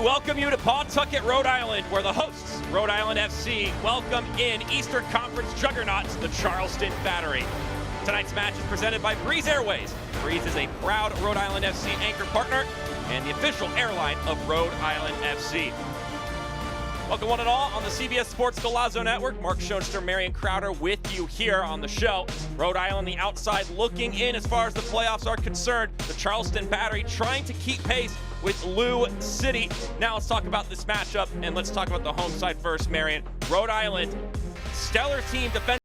welcome you to Pawtucket, Rhode Island, where the hosts, Rhode Island FC, welcome in Eastern Conference juggernauts, the Charleston Battery. Tonight's match is presented by Breeze Airways. Breeze is a proud Rhode Island FC anchor partner and the official airline of Rhode Island FC. Welcome one and all on the CBS Sports Golazo Network. Mark Schoenster, Marion Crowder with you here on the show. Rhode Island, the outside looking in as far as the playoffs are concerned. The Charleston Battery trying to keep pace with Lou City. Now let's talk about this matchup, and let's talk about the home side first, Marion. Rhode Island, stellar team defense.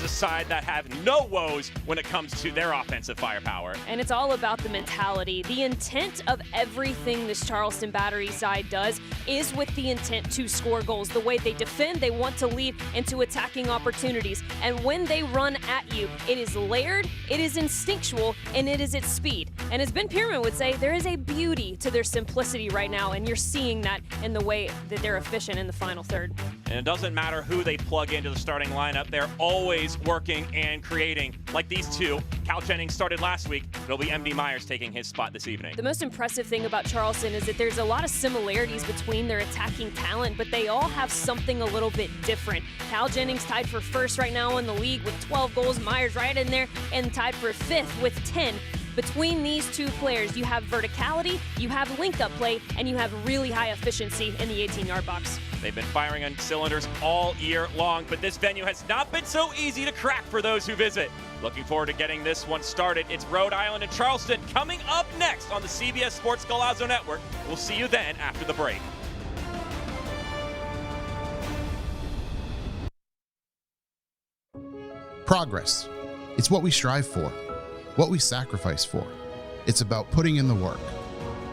A side that have no woes when it comes to their offensive firepower. And it's all about the mentality. The intent of everything this Charleston Battery side does is with the intent to score goals. The way they defend, they want to lead into attacking opportunities. And when they run at you, it is layered, it is instinctual, and it is at speed. And as Ben Pierman would say, there is a beauty to their simplicity right now, and you're seeing that in the way that they're efficient in the final third. And it doesn't matter who they plug into the starting lineup, they're always working and creating. Like these two, Cal Jennings started last week. It'll be MD Myers taking his spot this evening. The most impressive thing about Charleston is that there's a lot of similarities between their attacking talent, but they all have something a little bit different. Cal Jennings tied for first right now in the league with 12 goals. Myers right in there and tied for fifth with 10. Between these two players, you have verticality, you have link-up play, and you have really high efficiency in the 18-yard box. They've been firing on cylinders all year long, but this venue has not been so easy to crack for those who visit. Looking forward to getting this one started. It's Rhode Island and Charleston coming up next on the CBS Sports Golazo Network. We'll see you then after the break. Progress. It's what we strive for, what we sacrifice for. It's about putting in the work.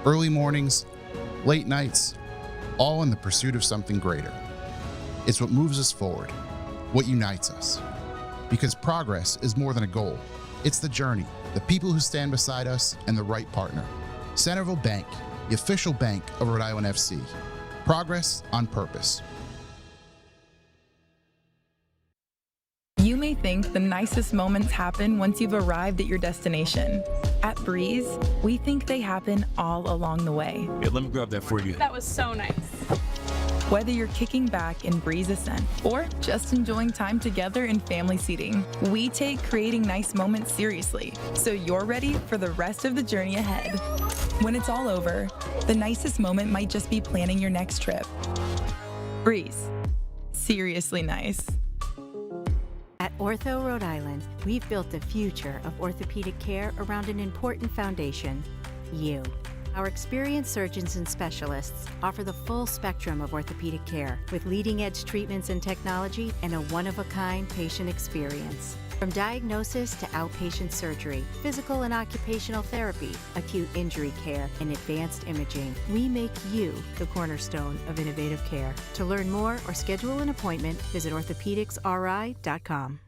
Early mornings, late nights, all in the pursuit of something greater. It's what moves us forward, what unites us. Because progress is more than a goal. It's the journey, the people who stand beside us, and the right partner. Centerville Bank, the official bank of Rhode Island FC. Progress on purpose. You may think the nicest moments happen once you've arrived at your destination. At Breeze, we think they happen all along the way. Yeah, let me grab that for you. That was so nice. Whether you're kicking back in Breeze Ascent or just enjoying time together in family seating, we take creating nice moments seriously, so you're ready for the rest of the journey ahead. When it's all over, the nicest moment might just be planning your next trip. Breeze. Seriously nice. At Ortho Rhode Island, we've built the future of orthopedic care around an important foundation, you. Our experienced surgeons and specialists offer the full spectrum of orthopedic care with leading-edge treatments and technology and a one-of-a-kind patient experience. From diagnosis to outpatient surgery, physical and occupational therapy, acute injury care, and advanced imaging, we make you the cornerstone of innovative care. To learn more or schedule an appointment, visit orthopedicsri.com.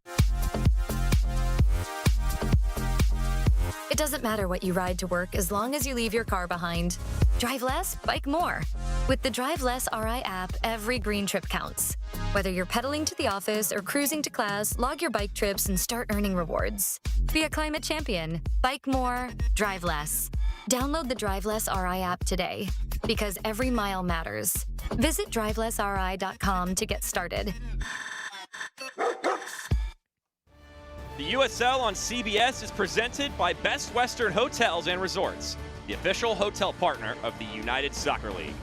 It doesn't matter what you ride to work as long as you leave your car behind. Drive less, bike more. With the Drive Less RI app, every green trip counts. Whether you're pedaling to the office or cruising to class, log your bike trips and start earning rewards. Be a climate champion. Bike more, drive less. Download the Drive Less RI app today, because every mile matters. Visit drivelessri.com to get started. The USL on CBS is presented by Best Western Hotels and Resorts, the official hotel partner of the United Soccer League.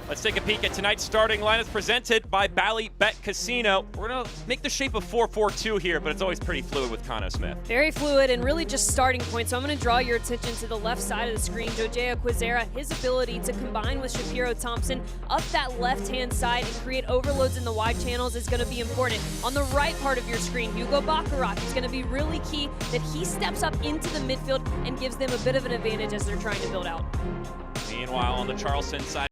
Let's take a peek at tonight's starting lineup presented by Bally Bet Casino. We're going to make the shape of 4-4-2 here, but it's always pretty fluid with Conno Smith. Very fluid and really just starting point. So I'm going to draw your attention to the left side of the screen. Jojea Quizera, his ability to combine with Shapiro Thompson up that left-hand side and create overloads in the wide channels is going to be important. On the right part of your screen, Hugo Baccarat is going to be really key that he steps up into the midfield and gives them a bit of an advantage as they're trying to build out. Meanwhile, on the Charleston side,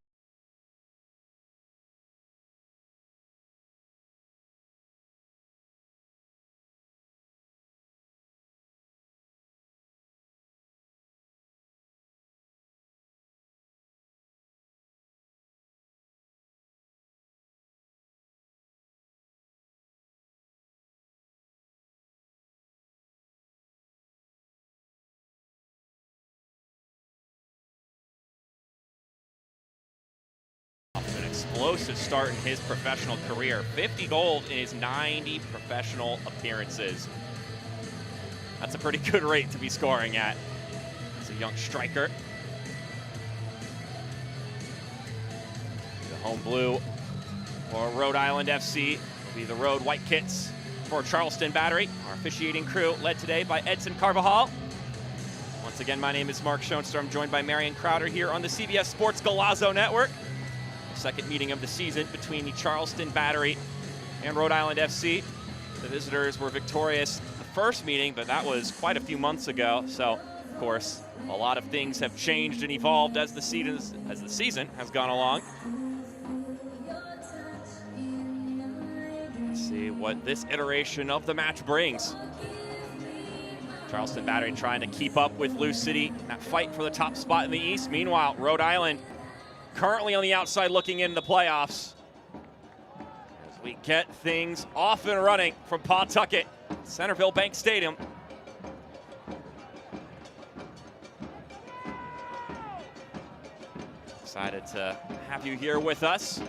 explosive start in his professional career. 50 goals in his 90 professional appearances. That's a pretty good rate to be scoring at as a young striker. The home blue for Rhode Island FC will be the road white kits for Charleston Battery. Our officiating crew led today by Edson Carvajal. Once again, my name is Mark Schoenster. I'm joined by Marion Crowder here on the CBS Sports Golazo Network. Second meeting of the season between the Charleston Battery and Rhode Island FC. The visitors were victorious the first meeting, but that was quite a few months ago. So, of course, a lot of things have changed and evolved as the season has gone along. Let's see what this iteration of the match brings. Charleston Battery trying to keep up with Lou City in that fight for the top spot in the East. Meanwhile, Rhode Island currently on the outside looking into the playoffs. As we get things off and running from Pawtucket, Centerville Bank Stadium. Excited to have you here with us.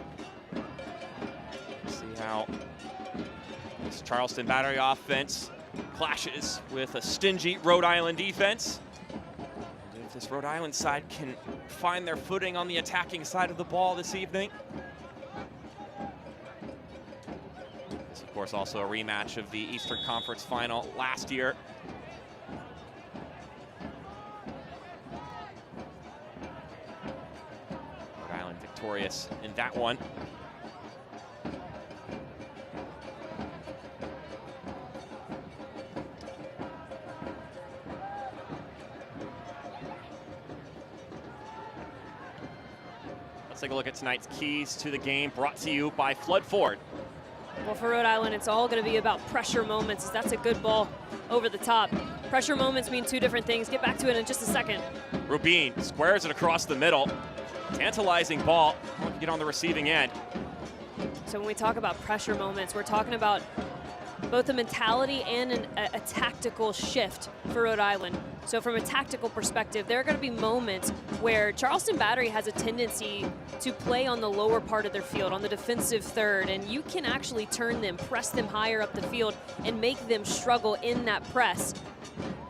See how this Charleston Battery offense clashes with a stingy Rhode Island defense. If this Rhode Island side can find their footing on the attacking side of the ball this evening. It's, of course, also a rematch of the Eastern Conference Final last year. Rhode Island victorious in that one. Let's take a look at tonight's keys to the game, brought to you by Flood Ford. Well, for Rhode Island, it's all going to be about pressure moments. That's a good ball over the top. Pressure moments mean two different things. Get back to it in just a second. Rubin squares it across the middle. Tantalizing ball. Get on the receiving end. So when we talk about pressure moments, we're talking about both a mentality and a tactical shift for Rhode Island. So from a tactical perspective, there are going to be moments where Charleston Battery has a tendency to play on the lower part of their field, on the defensive third, and you can actually turn them, press them higher up the field, and make them struggle in that press.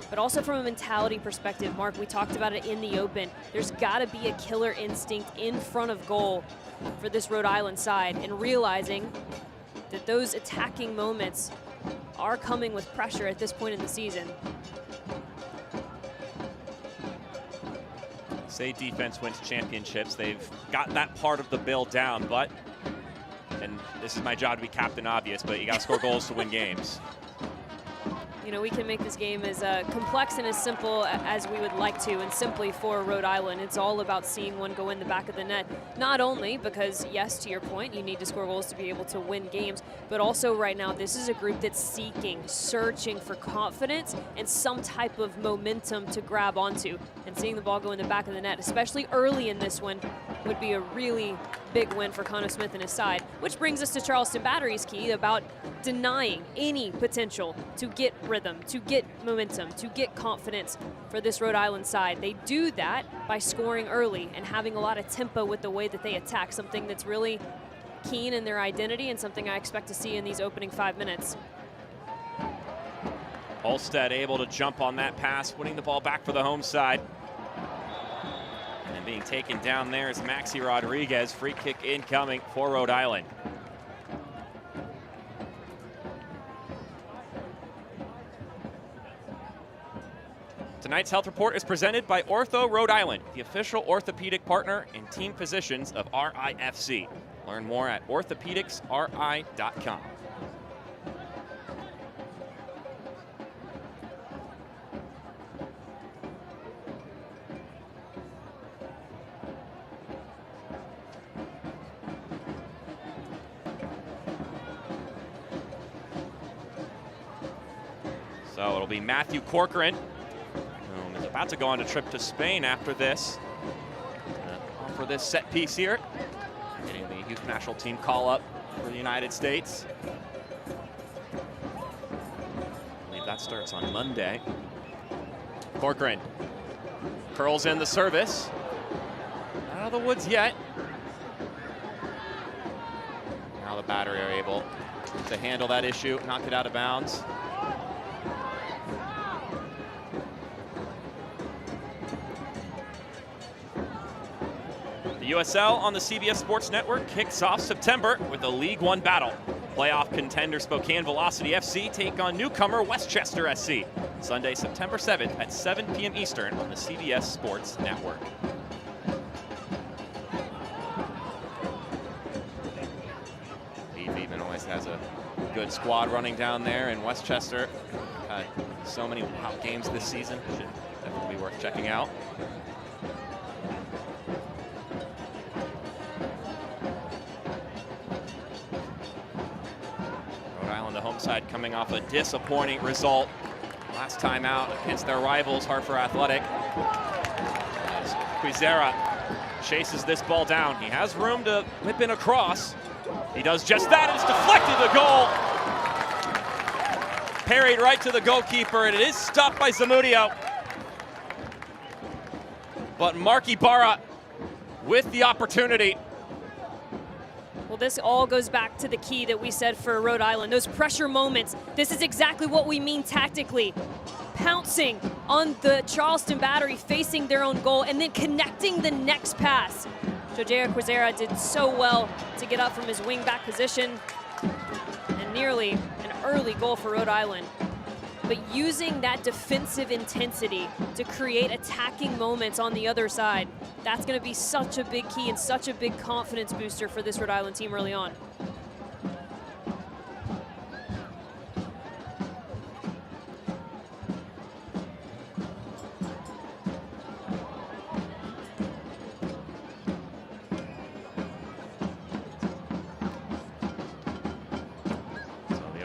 But also from a mentality perspective, Mark, we talked about it in the open, there's got to be a killer instinct in front of goal for this Rhode Island side, and realizing that those attacking moments are coming with pressure at this point in the season. Say defense wins championships. They've got that part of the bill down, but, and this is my job to be Captain Obvious, but you got to score goals to win games. You know, we can make this game as complex and as simple as we would like to, and simply for Rhode Island, it's all about seeing one go in the back of the net. Not only because, yes, to your point, you need to score goals to be able to win games, but also right now, this is a group that's seeking, searching for confidence and some type of momentum to grab onto. And seeing the ball go in the back of the net, especially early in this one, would be a really big win for Conno Smith and his side. Which brings us to Charleston Battery's key about denying any potential to get rhythm, to get momentum, to get confidence for this Rhode Island side. They do that by scoring early and having a lot of tempo with the way that they attack, something that's really keen in their identity and something I expect to see in these opening 5 minutes. Olstead able to jump on that pass, winning the ball back for the home side. And being taken down there is Maxi Rodriguez. Free kick incoming for Rhode Island. Tonight's health report is presented by Ortho Rhode Island, the official orthopedic partner and team physicians of RIFC. Learn more at orthopedicsri.com. So it'll be Matthew Corcoran, who is about to go on a trip to Spain after this. For this set piece here, getting the youth national team call up for the United States. I believe that starts on Monday. Corcoran curls in the service. Not out of the woods yet. Now the Battery are able to handle that issue, knock it out of bounds. The USL on the CBS Sports Network kicks off September with a League One battle. Playoff contender Spokane Velocity FC take on newcomer Westchester SC. Sunday, September 7th at 7 p.m. Eastern on the CBS Sports Network. Even always has a good squad running down there, and Westchester had so many hot games this season. Should definitely be worth checking out. The home side coming off a disappointing result last time out against their rivals, Hartford Athletic. As Quizera chases this ball down. He has room to whip in a cross. He does just that, and it's deflected, the goal. Parried right to the goalkeeper, and it is stopped by Zamudio. But Mark Ibarra with the opportunity. Well, this all goes back to the key that we said for Rhode Island, those pressure moments. This is exactly what we mean tactically. Pouncing on the Charleston Battery, facing their own goal, and then connecting the next pass. Jojea Quizera did so well to get up from his wing-back position, and nearly an early goal for Rhode Island. But using that defensive intensity to create attacking moments on the other side, that's going to be such a big key and such a big confidence booster for this Rhode Island team early on.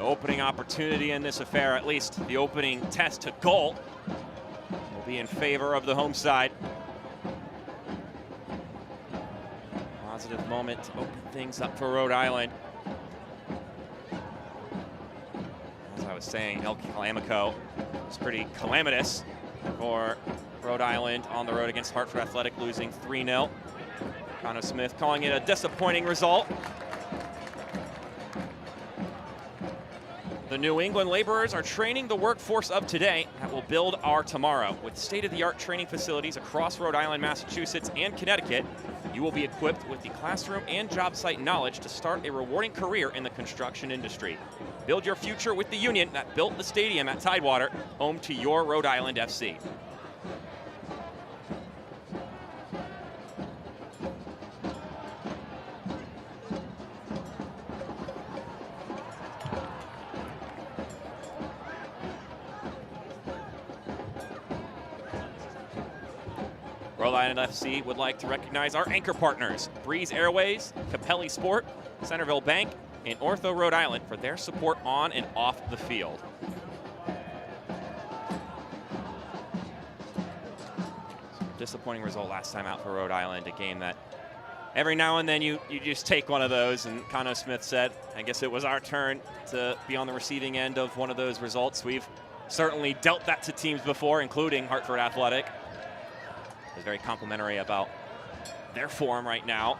Opening opportunity in this affair, at least the opening test to goal, will be in favor of the home side. Positive moment to open things up for Rhode Island. As I was saying, El Calamico was pretty calamitous for Rhode Island on the road against Hartford Athletic, losing 3-0. Connor Smith calling it a disappointing result. The New England laborers are training the workforce of today that will build our tomorrow. With state-of-the-art training facilities across Rhode Island, Massachusetts, and Connecticut, you will be equipped with the classroom and job site knowledge to start a rewarding career in the construction industry. Build your future with the union that built the stadium at Tidewater, home to your Rhode Island FC. Rhode Island FC would like to recognize our anchor partners, Breeze Airways, Capelli Sport, Centerville Bank, and Ortho Rhode Island for their support on and off the field. Disappointing result last time out for Rhode Island, a game that every now and then you just take one of those, and Connor Smith said, I guess it was our turn to be on the receiving end of one of those results. We've certainly dealt that to teams before, including Hartford Athletic. Was very complimentary about their form right now.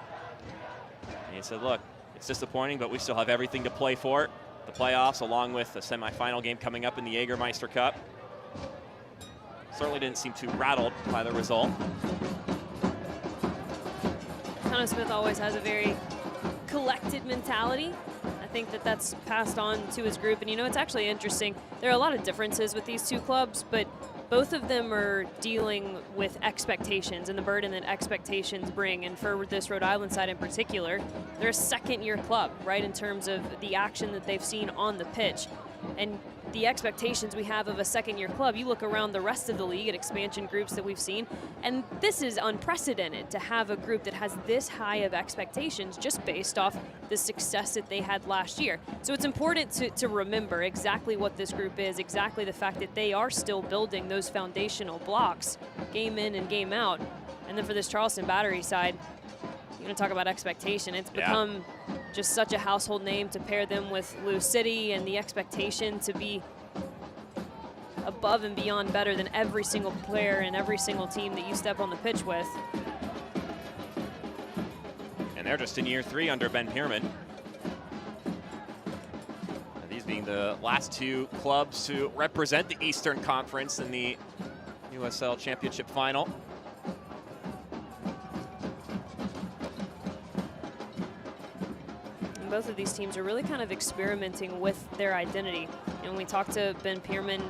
And he said, look, it's disappointing, but we still have everything to play for. The playoffs, along with the semifinal game coming up in the Jägermeister Cup. Certainly didn't seem too rattled by the result. Connor Smith always has a very collected mentality. I think that that's passed on to his group. And, you know, it's actually interesting. There are a lot of differences with these two clubs, but both of them are dealing with expectations and the burden that expectations bring. And for this Rhode Island side in particular, they're a second-year club, right, in terms of the action that they've seen on the pitch. And the expectations we have of a second-year club, you look around the rest of the league at expansion groups that we've seen, and this is unprecedented to have a group that has this high of expectations just based off the success that they had last year. So it's important to remember exactly what this group is, exactly the fact that they are still building those foundational blocks game in and game out. And then for this Charleston Battery side, you're going to talk about expectation. It's become just such a household name to pair them with Lou City, and the expectation to be above and beyond better than every single player and every single team that you step on the pitch with. And they're just in year 3 under Ben Pierman. These being the last 2 clubs to represent the Eastern Conference in the USL Championship final. Both of these teams are really kind of experimenting with their identity. And when we talked to Ben Pierman,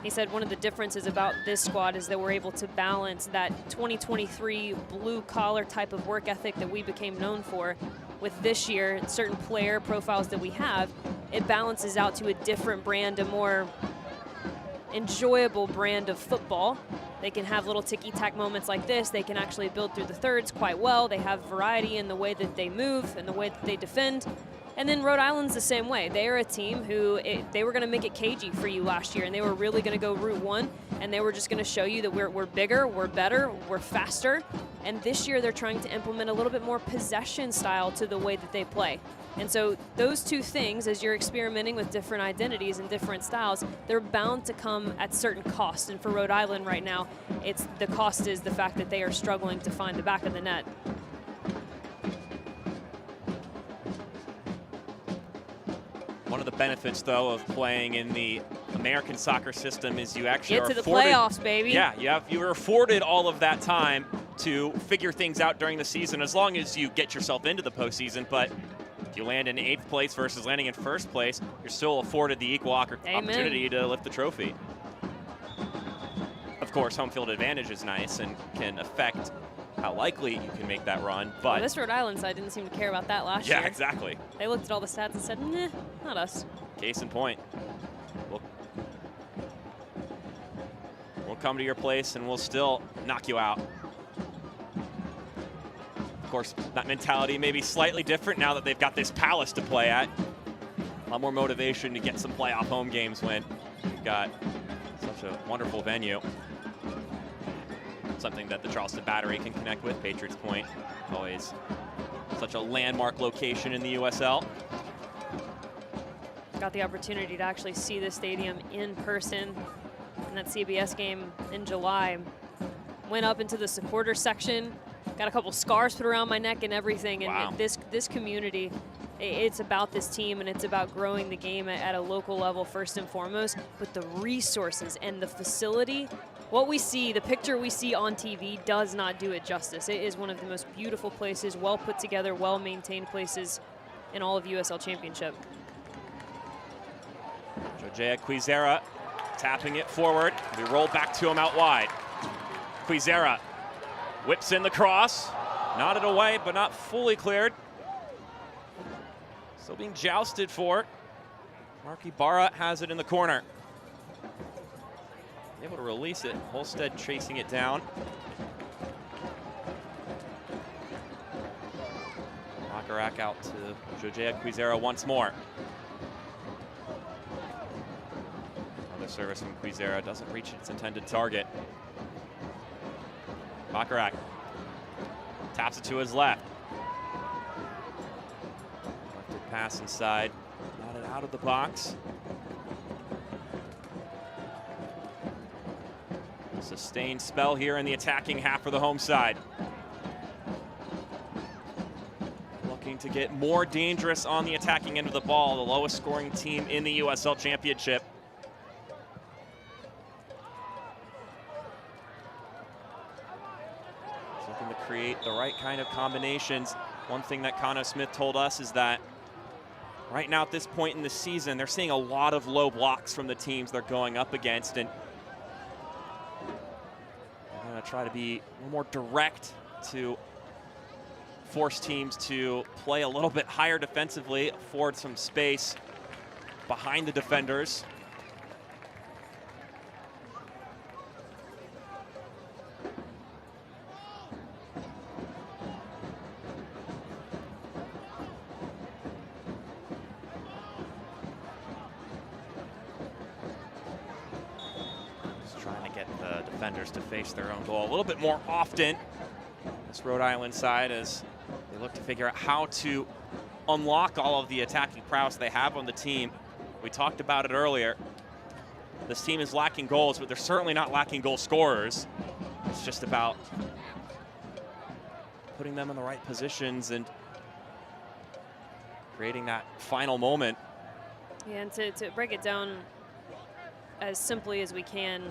he said one of the differences about this squad is that we're able to balance that 2023 blue-collar type of work ethic that we became known for with this year, certain player profiles that we have. It balances out to a different brand, a more enjoyable brand of football. They can have little ticky-tack moments like this. They can actually build through the thirds quite well. They have variety in the way that they move and the way that they defend. And then Rhode Island's the same way. They are a team who, they were going to make it cagey for you last year, and they were really going to go Route 1, and they were just going to show you that we're bigger, we're better, we're faster. And this year they're trying to implement a little bit more possession style to the way that they play. And so those two things, as you're experimenting with different identities and different styles, they're bound to come at certain costs. And for Rhode Island right now, the cost is the fact that they are struggling to find the back of the net. One of the benefits, though, of playing in the American soccer system is you actually get to the playoffs, baby. Yeah, you were afforded all of that time to figure things out during the season, as long as you get yourself into the postseason. But if you land in 8th place versus landing in 1st place, you're still afforded the equal opportunity to lift the trophy. Of course, home field advantage is nice and can affect how likely you can make that run, but well, this Rhode Island side didn't seem to care about that last year. Yeah, exactly. They looked at all the stats and said, nah, not us. Case in point. We'll come to your place and we'll still knock you out. Of course, that mentality may be slightly different now that they've got this Palace to play at. A lot more motivation to get some playoff home games when you've got such a wonderful venue. Something that the Charleston Battery can connect with. Patriots Point, always such a landmark location in the USL. Got the opportunity to actually see the stadium in person in that CBS game in July. Went up into the supporter section, got a couple scars put around my neck and everything. And wow. this community, it's about this team and it's about growing the game at a local level first and foremost. But the resources and the facility, what we see, the picture we see on TV does not do it justice. It is one of the most beautiful places, well put together, well maintained places in all of USL Championship. Jojea Quizera tapping it forward. We roll back to him out wide. Quizera whips in the cross. Nodded away, but not fully cleared. Still being jousted for. Mark Ibarra has it in the corner. Able to release it. Holstead chasing it down. Counterattack out to Jojea Quizera once more. Another service from Quizera doesn't reach its intended target. Baccarat taps it to his left. Left pass inside. Got it out of the box. Sustained spell here in the attacking half for the home side. Looking to get more dangerous on the attacking end of the ball, the lowest scoring team in the USL Championship. Something to create the right kind of combinations. One thing that Connor Smith told us is that right now at this point in the season, they're seeing a lot of low blocks from the teams they're going up against, and they're going to try to be a little more direct to force teams to play a little bit higher defensively, afford some space behind the defenders. Just trying to get the defenders to face their own goal a little bit more often. This Rhode Island side, as they look to figure out how to unlock all of the attacking prowess they have on the team. We talked about it earlier. This team is lacking goals, but they're certainly not lacking goal scorers. It's just about putting them in the right positions and creating that final moment. Yeah, and to break it down as simply as we can,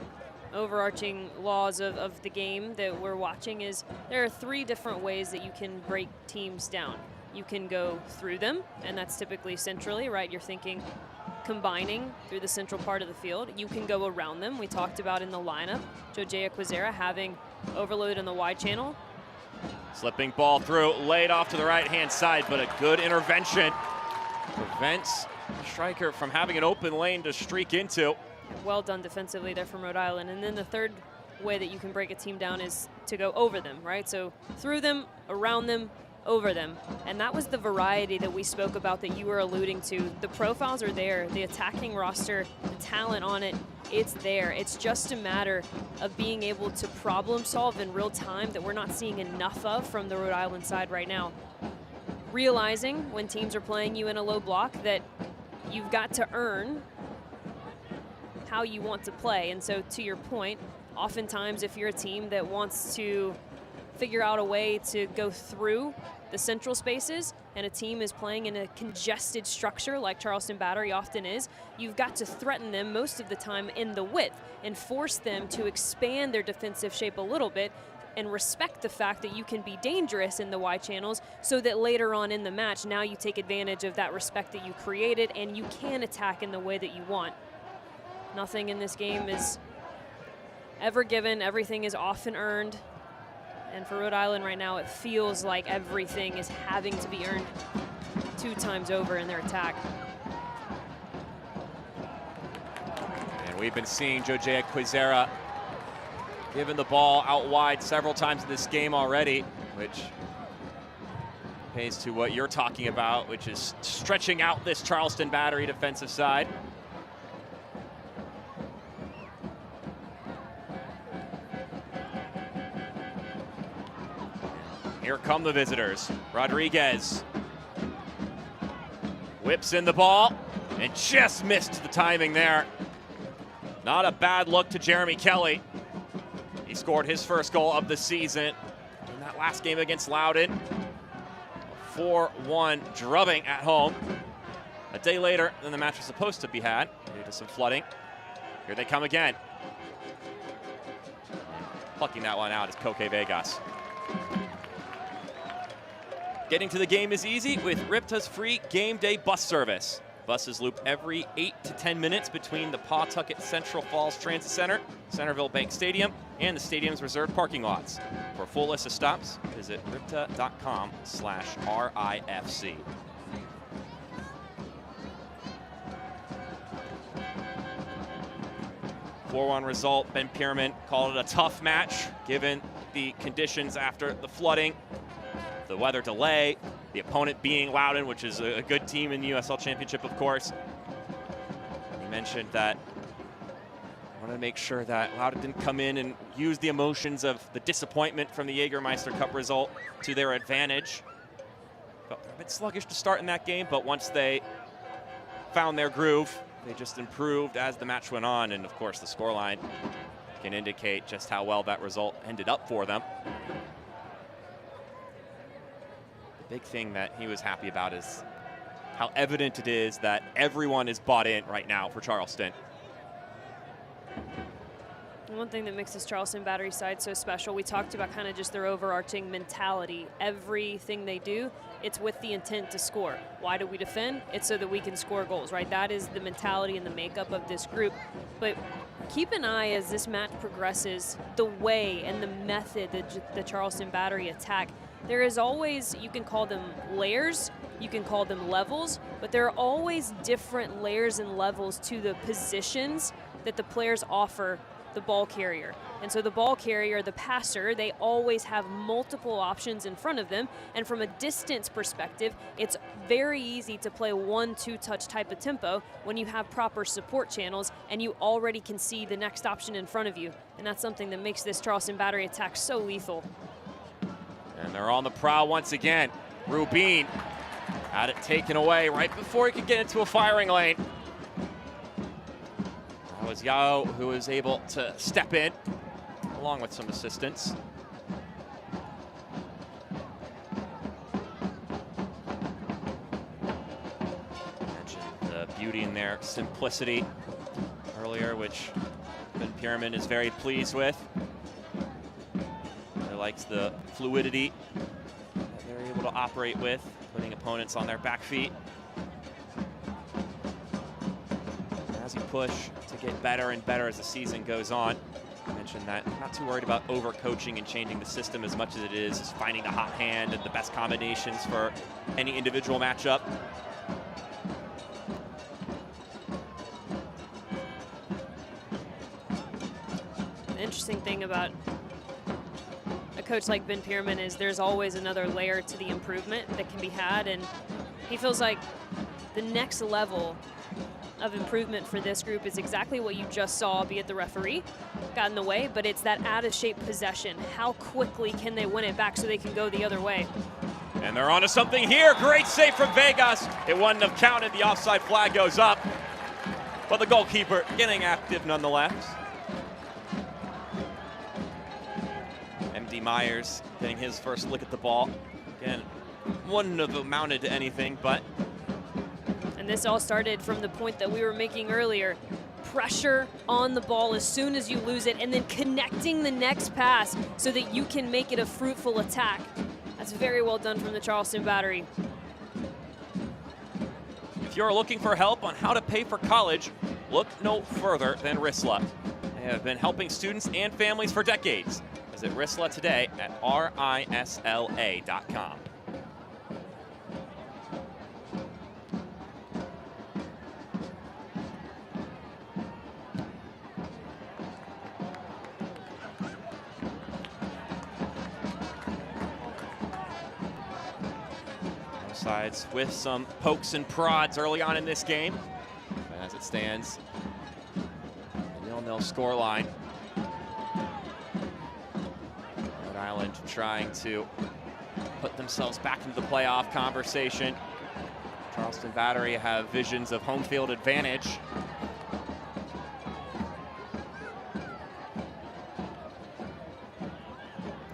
overarching laws of the game that we're watching is there are 3 different ways that you can break teams down. You can go through them, and that's typically centrally, right? You're thinking combining through the central part of the field. You can go around them. We talked about in the lineup, Jojea Quizera having overload in the wide channel. Slipping ball through, laid off to the right-hand side, but a good intervention prevents the striker from having an open lane to streak into. Well done defensively there from Rhode Island. And then the third way that you can break a team down is to go over them, right? So through them, around them, over them. And that was the variety that we spoke about that you were alluding to. The profiles are there, the attacking roster, the talent on it, it's there. It's just a matter of being able to problem solve in real time that we're not seeing enough of from the Rhode Island side right now. Realizing when teams are playing you in a low block that you've got to earn how you want to play. And so to your point, oftentimes if you're a team that wants to figure out a way to go through the central spaces and a team is playing in a congested structure like Charleston Battery often is, you've got to threaten them most of the time in the width and force them to expand their defensive shape a little bit and respect the fact that you can be dangerous in the wide channels so that later on in the match, now you take advantage of that respect that you created and you can attack in the way that you want. Nothing in this game is ever given. Everything is often earned. And for Rhode Island right now, it feels like everything is having to be earned 2 times over in their attack. And we've been seeing Jojea Quizera given the ball out wide several times in this game already, which pays to what you're talking about, which is stretching out this Charleston Battery defensive side. Here come the visitors. Rodriguez whips in the ball and just missed the timing there. Not a bad look to Jeremy Kelly. He scored his first goal of the season in that last game against Loudoun. A 4-1 drubbing at home. A day later than the match was supposed to be had due to some flooding. Here they come again. Plucking that one out is Coque Vegas. Getting to the game is easy with RIPTA's free game day bus service. Buses loop every 8 to 10 minutes between the Pawtucket Central Falls Transit Center, Centerville Bank Stadium, and the stadium's reserved parking lots. For a full list of stops, visit ripta.com/RIFC. (4-1) result. Ben Pierman called it a tough match given the conditions after the flooding, the weather delay, the opponent being Loudoun, which is a good team in the USL Championship, of course. He mentioned that I wanted to make sure that Loudoun didn't come in and use the emotions of the disappointment from the Jägermeister Cup result to their advantage. But they're a bit sluggish to start in that game, but once they found their groove, they just improved as the match went on. And of course, the scoreline can indicate just how well that result ended up for them. Big thing that he was happy about is how evident it is that everyone is bought in right now for Charleston. One thing that makes this Charleston Battery side so special, we talked about kind of just their overarching mentality. Everything they do, it's with the intent to score. Why do we defend? It's so that we can score goals, right? That is the mentality and the makeup of this group. But keep an eye as this match progresses, the way and the method that the Charleston Battery attack. There is always, you can call them layers, you can call them levels, but there are always different layers and levels to the positions that the players offer the ball carrier. And so the ball carrier, the passer, they always have multiple options in front of them. And from a distance perspective, it's very easy to play 1-2 touch type of tempo when you have proper support channels and you already can see the next option in front of you. And that's something that makes this Charleston Battery attack so lethal. And they're on the prowl once again. Rubin had it taken away right before he could get into a firing lane. That was Yao who was able to step in, along with some assistance. Mentioned the beauty in their simplicity earlier, which Ben Pierman is very pleased with. He likes the fluidity that they're able to operate with, putting opponents on their back feet. As you push to get better and better as the season goes on. I mentioned that I'm not too worried about overcoaching and changing the system as much as it is finding the hot hand and the best combinations for any individual matchup. The interesting thing about a coach like Ben Pierman is there's always another layer to the improvement that can be had, and he feels like the next level of improvement for this group is exactly what you just saw, be it the referee got in the way, but it's that out-of-shape possession. How quickly can they win it back so they can go the other way? And they're onto something here. Great save from Vegas. It wouldn't have counted. The offside flag goes up, but the goalkeeper getting active nonetheless. MD Myers getting his first look at the ball. Again, wouldn't have amounted to anything, but and this all started from the point that we were making earlier. Pressure on the ball as soon as you lose it, and then connecting the next pass so that you can make it a fruitful attack. That's very well done from the Charleston Battery. If you're looking for help on how to pay for college, look no further than RISLA. They have been helping students and families for decades. Visit RISLA today at risla.com. Sides with some pokes and prods early on in this game. But as it stands, a 0-0 scoreline. Rhode Island trying to put themselves back into the playoff conversation. Charleston Battery have visions of home field advantage.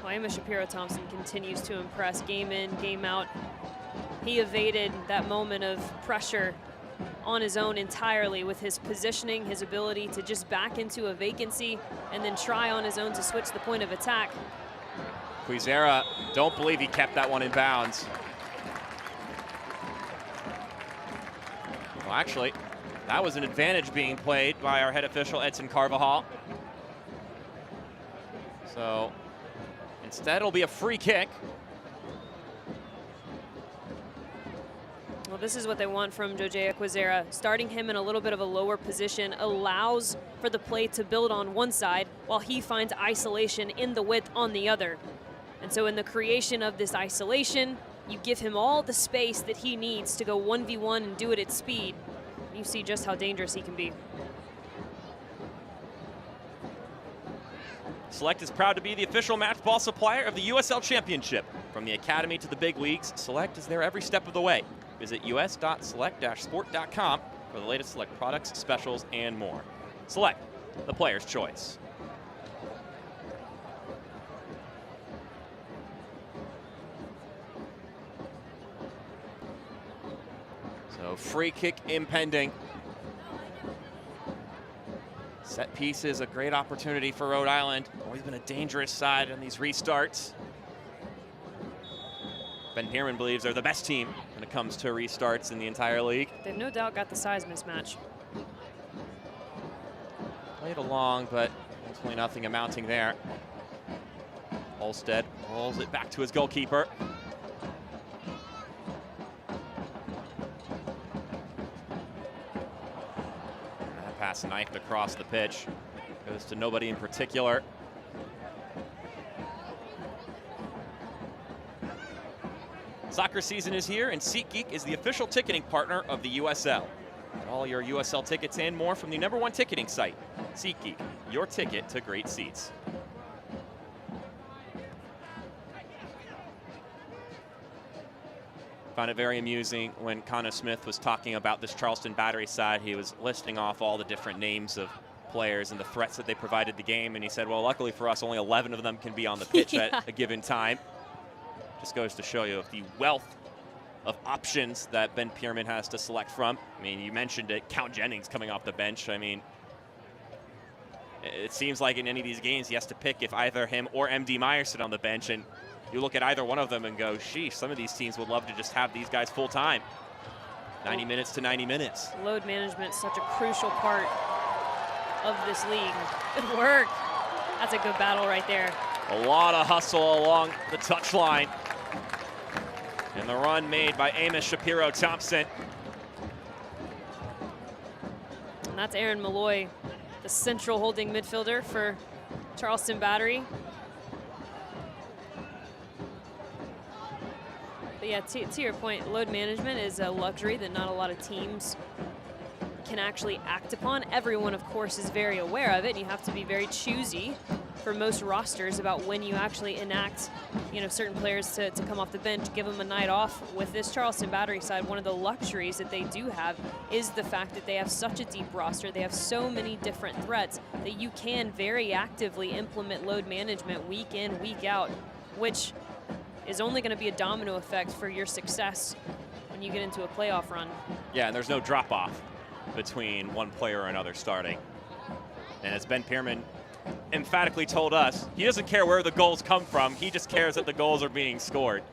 Emma Shapiro-Thompson continues to impress game in, game out. He evaded that moment of pressure on his own entirely with his positioning, his ability to just back into a vacancy and then try on his own to switch the point of attack. Quizera, don't believe he kept that one in bounds. Well, actually, that was an advantage being played by our head official, Edson Carvajal. So instead, it'll be a free kick. Well, this is what they want from Jojea Quizera. Starting him in a little bit of a lower position allows for the play to build on one side while he finds isolation in the width on the other. And so in the creation of this isolation, you give him all the space that he needs to go 1v1 and do it at speed. You see just how dangerous he can be. Select is proud to be the official match ball supplier of the USL Championship. From the Academy to the big leagues, Select is there every step of the way. Visit us.select-sport.com for the latest Select products, specials, and more. Select, the player's choice. So free kick impending. Set piece is a great opportunity for Rhode Island. Always been a dangerous side on these restarts. Ben Pierman believes they're the best team when it comes to restarts in the entire league. They've no doubt got the size mismatch. Played along, but ultimately nothing amounting there. Olstead rolls it back to his goalkeeper. That pass knifed across the pitch. Goes to nobody in particular. Soccer season is here, and SeatGeek is the official ticketing partner of the USL. Get all your USL tickets and more from the #1 ticketing site, SeatGeek, your ticket to great seats. Found it very amusing when Connor Smith was talking about this Charleston Battery side. He was listing off all the different names of players and the threats that they provided the game, and he said, well, luckily for us, only 11 of them can be on the pitch at a given time. Just goes to show you the wealth of options that Ben Pierman has to select from. I mean, you mentioned it, Count Jennings coming off the bench. I mean, it seems like in any of these games he has to pick if either him or MD Meyer sit on the bench, and you look at either one of them and go, sheesh, some of these teams would love to just have these guys full time. 90 minutes to 90 minutes. Load management is such a crucial part of this league. Good work. That's a good battle right there. A lot of hustle along the touchline. And the run made by Amos Shapiro-Thompson. And that's Aaron Malloy, the central holding midfielder for Charleston Battery. But yeah, to your point, load management is a luxury that not a lot of teams can actually act upon. Everyone, of course, is very aware of it, and you have to be very choosy for most rosters about when you actually enact, certain players to come off the bench, give them a night off. With this Charleston Battery side, one of the luxuries that they do have is the fact that they have such a deep roster. They have so many different threats that you can very actively implement load management week in, week out, which is only going to be a domino effect for your success when you get into a playoff run. Yeah, and there's no drop-off between one player or another starting. And as Ben Pierman emphatically told us, he doesn't care where the goals come from, he just cares that the goals are being scored.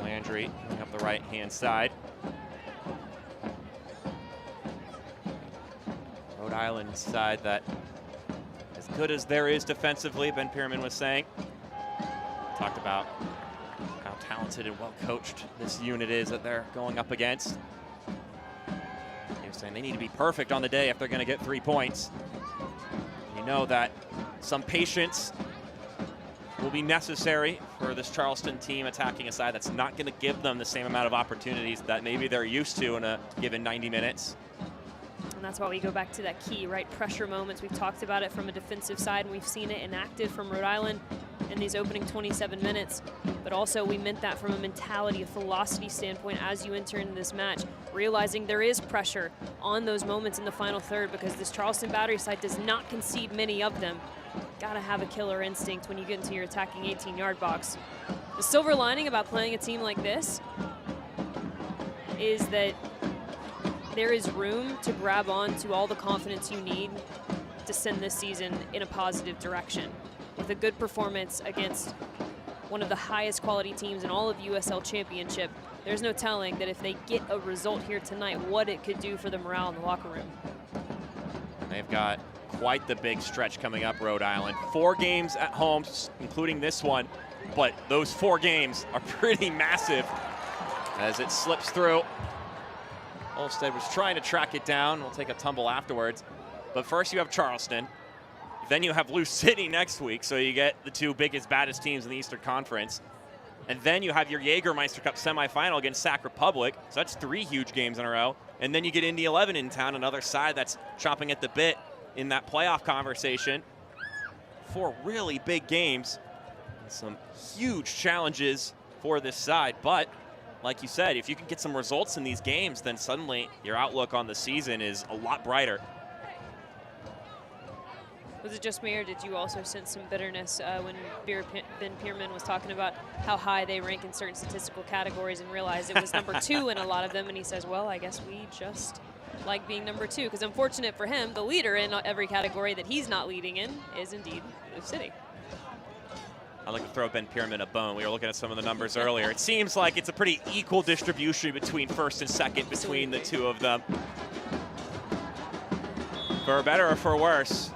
Landry up the right-hand side. Rhode Island side that as good as there is defensively, Ben Pierman was saying. Talked about how talented and well coached this unit is that they're going up against. He was saying they need to be perfect on the day if they're going to get 3 points. You know that some patience will be necessary for this Charleston team attacking a side that's not going to give them the same amount of opportunities that maybe they're used to in a given 90 minutes. And that's why we go back to that key, right? Pressure moments. We've talked about it from a defensive side, and we've seen it enacted from Rhode Island in these opening 27 minutes. But also we meant that from a mentality, a philosophy standpoint as you enter into this match, realizing there is pressure on those moments in the final third because this Charleston Battery side does not concede many of them. Gotta have a killer instinct when you get into your attacking 18-yard box. The silver lining about playing a team like this is that there is room to grab on to all the confidence you need to send this season in a positive direction. With a good performance against one of the highest quality teams in all of USL Championship, there's no telling that if they get a result here tonight, what it could do for the morale in the locker room. They've got quite the big stretch coming up, Rhode Island. 4 games at home, including this one, but those 4 games are pretty massive as it slips through. Olstead was trying to track it down. We'll take a tumble afterwards. But first you have Charleston. Then you have Lou City next week, so you get the 2 biggest, baddest teams in the Eastern Conference. And then you have your Jägermeister Cup semifinal against Sac Republic. So that's 3 huge games in a row. And then you get Indy 11 in town, another side that's chomping at the bit in that playoff conversation. 4 really big games. Some huge challenges for this side. But like you said, if you can get some results in these games, then suddenly your outlook on the season is a lot brighter. Was it just me, or did you also sense some bitterness when Ben Pierman was talking about how high they rank in certain statistical categories and realized it was number 2 in a lot of them? And he says, well, I guess we just like being number 2, because unfortunate for him, the leader in every category that he's not leading in is indeed Leaf City. I'd like to throw Ben Pierman a bone. We were looking at some of the numbers earlier. It seems like it's a pretty equal distribution between first and second between the two of them. For better or for worse,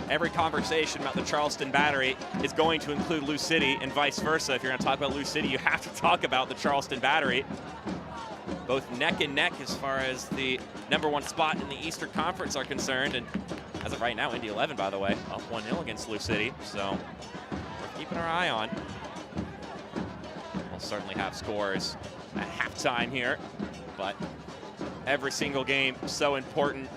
every conversation about the Charleston Battery is going to include Lou City and vice versa. If you're going to talk about Lou City, you have to talk about the Charleston Battery. Both neck and neck as far as the #1 spot in the Eastern Conference are concerned. And as of right now, Indy 11, by the way, up 1-0 against Lou City. So we're keeping our eye on. We'll certainly have scores at halftime here, but every single game so important.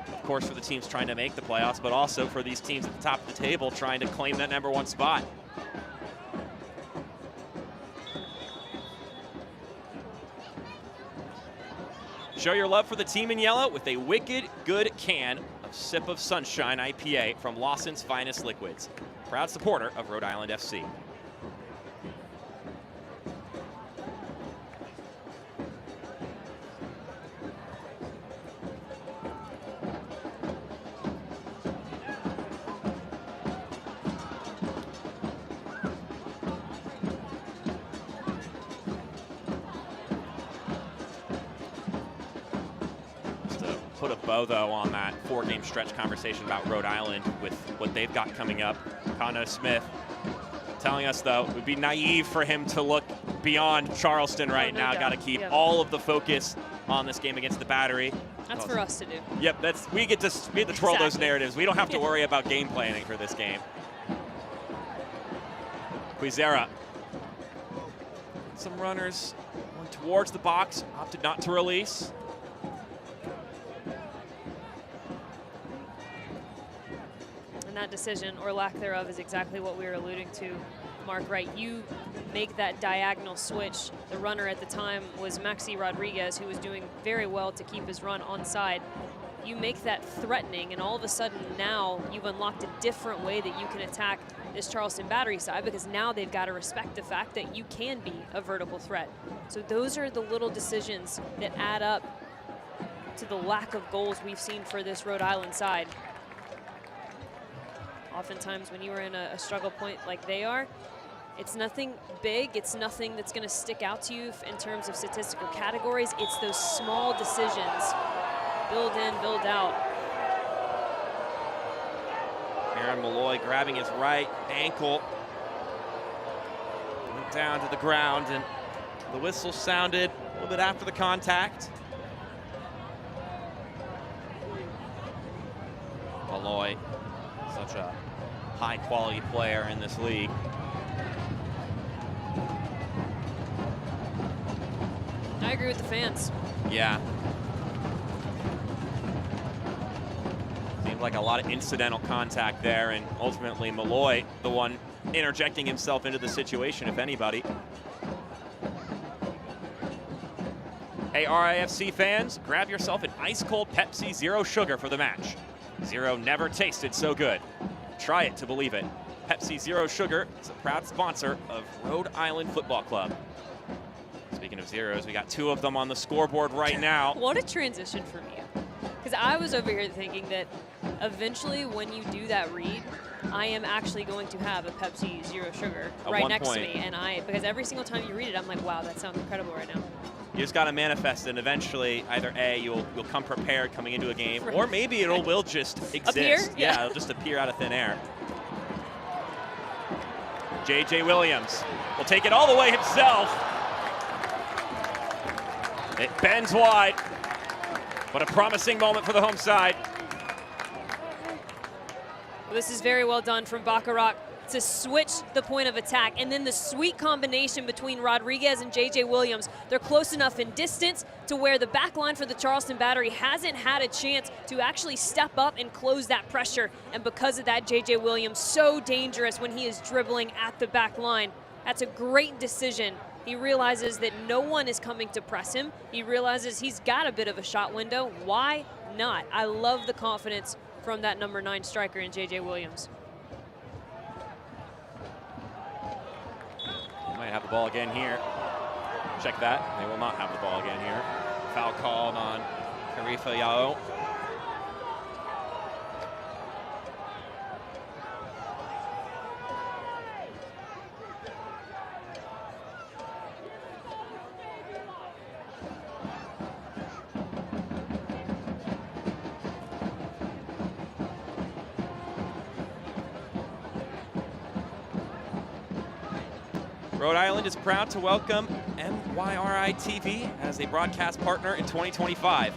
Of course, for the teams trying to make the playoffs, but also for these teams at the top of the table trying to claim that #1 spot. Show your love for the team in yellow with a wicked good can of Sip of Sunshine IPA from Lawson's Finest Liquids. Proud supporter of Rhode Island FC. Put a bow, though, on that 4-game stretch conversation about Rhode Island with what they've got coming up. Conno Smith telling us, though, it would be naive for him to look beyond Charleston right now. Got to keep all of the focus on this game against the Battery. That's for us to do. Yep, we get to twirl those narratives. We don't have to worry about game planning for this game. Quizera. Some runners went towards the box, opted not to release. And that decision, or lack thereof, is exactly what we were alluding to, Mark, right? You make that diagonal switch. The runner at the time was Maxi Rodriguez, who was doing very well to keep his run onside. You make that threatening, and all of a sudden now you've unlocked a different way that you can attack this Charleston Battery side, because now they've got to respect the fact that you can be a vertical threat. So those are the little decisions that add up to the lack of goals we've seen for this Rhode Island side. Oftentimes when you are in a struggle point like they are, it's nothing big, it's nothing that's going to stick out to you in terms of statistical categories. It's those small decisions. Build in, build out. Aaron Malloy grabbing his right ankle. Went down to the ground, and the whistle sounded a little bit after the contact. Malloy, such a high-quality player in this league. I agree with the fans. Yeah. Seemed like a lot of incidental contact there, and ultimately Malloy, the one interjecting himself into the situation, if anybody. Hey, RIFC fans, grab yourself an ice-cold Pepsi Zero Sugar for the match. Zero never tasted so good. Try it to believe it. Pepsi Zero Sugar is a proud sponsor of Rhode Island Football Club. Speaking of zeros, we got 2 of them on the scoreboard right now. What a transition from you. Because I was over here thinking that eventually when you do that read, I am actually going to have a Pepsi Zero Sugar right next to me. And because every single time you read it, I'm like, wow, that sounds incredible right now. You just got to manifest, and eventually either A, you'll come prepared coming into a game, or maybe it will just exist. Appear? Yeah, it'll just appear out of thin air. J.J. Williams will take it all the way himself. It bends wide, but a promising moment for the home side. Well, this is very well done from Bacharach to switch the point of attack, and then the sweet combination between Rodriguez and J.J. Williams. They're close enough in distance to where the back line for the Charleston Battery hasn't had a chance to actually step up and close that pressure, and because of that, J.J. Williams so dangerous when he is dribbling at the back line. That's a great decision. He realizes that no one is coming to press him. He realizes he's got a bit of a shot window. Why not? I love the confidence from that number 9 striker in J.J. Williams. They might have the ball again here. Check that. They will not have the ball again here. Foul called on Karifa Yao. Rhode Island is proud to welcome MYRI TV as a broadcast partner in 2025.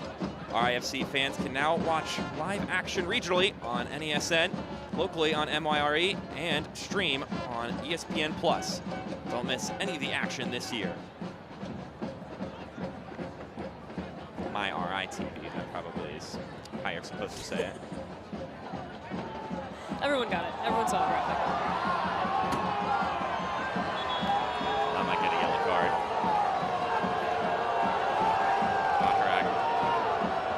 RIFC fans can now watch live action regionally on NESN, locally on MYRE, and stream on ESPN+. Don't miss any of the action this year. MYRI TV, that probably is how you're supposed to say it. Everyone got it. Everyone saw the graphic.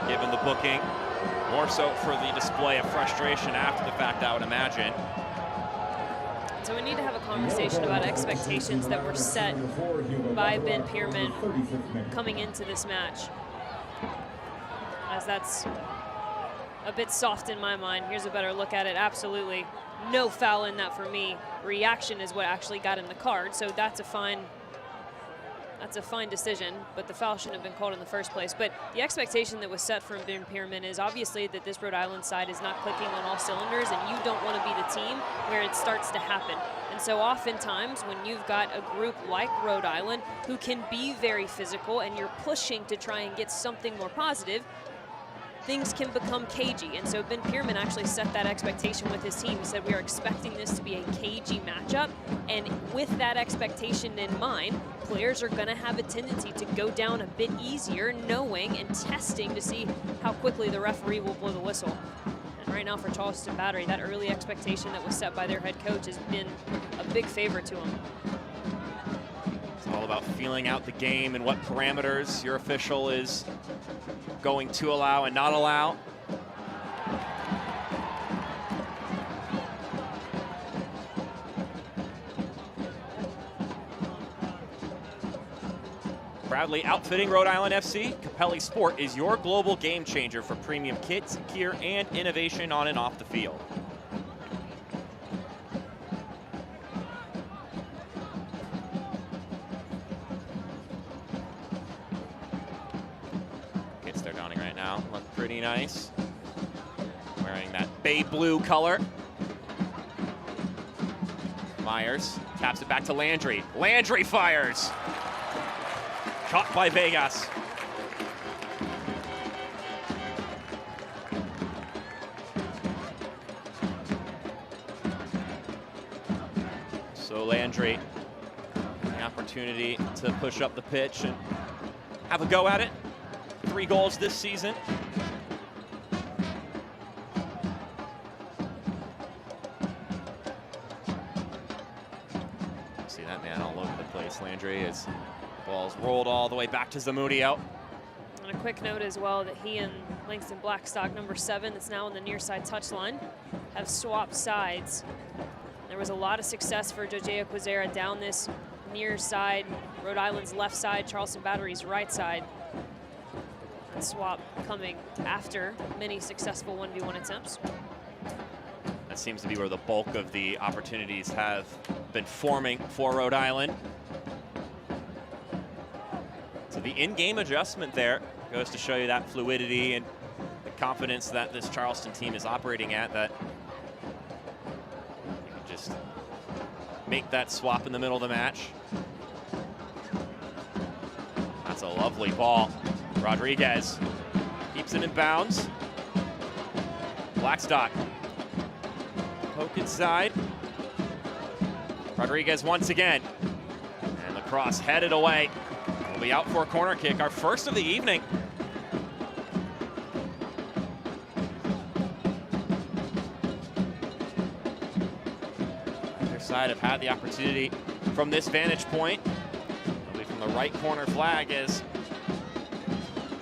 Given the booking, more so for the display of frustration after the fact, I would imagine. So we need to have a conversation about expectations that were set by Ben Pierman coming into this match, as that's a bit soft in my mind. Here's a better look at it. Absolutely no foul in that for me. Reaction is what actually got in the card, so that's a fine decision, but the foul shouldn't have been called in the first place. But the expectation that was set from Ben Pierman is obviously that this Rhode Island side is not clicking on all cylinders, and you don't want to be the team where it starts to happen. And so oftentimes when you've got a group like Rhode Island who can be very physical and you're pushing to try and get something more positive, things can become cagey. And so Ben Pierman actually set that expectation with his team. He said, we are expecting this to be a cagey matchup. And with that expectation in mind, players are gonna have a tendency to go down a bit easier, knowing and testing to see how quickly the referee will blow the whistle. And right now for Charleston Battery, that early expectation that was set by their head coach has been a big favor to them. It's all about feeling out the game and what parameters your official is going to allow and not allow. Proudly outfitting Rhode Island FC, Capelli Sport is your global game changer for premium kits, gear, and innovation on and off the field. Kits they're donning right now look pretty nice. Wearing that bay blue color. Myers taps it back to Landry. Landry fires. Caught by Vegas. So Landry, the opportunity to push up the pitch and have a go at it. 3 goals this season. See that man all over the place. Landry is. Ball's rolled all the way back to Zamudio. And a quick note as well that he and Langston Blackstock, number 7, that's now on the near side touchline, have swapped sides. There was a lot of success for Jojea Quazera down this near side, Rhode Island's left side, Charleston Battery's right side. And swap coming after many successful 1v1 attempts. That seems to be where the bulk of the opportunities have been forming for Rhode Island. So the in-game adjustment there goes to show you that fluidity and the confidence that this Charleston team is operating at, that you can just make that swap in the middle of the match. That's a lovely ball. Rodriguez keeps it in bounds. Blackstock, poke inside. Rodriguez once again. And the cross headed away. We'll be out for a corner kick, our first of the evening. Either side have had the opportunity from this vantage point. Probably from the right corner flag as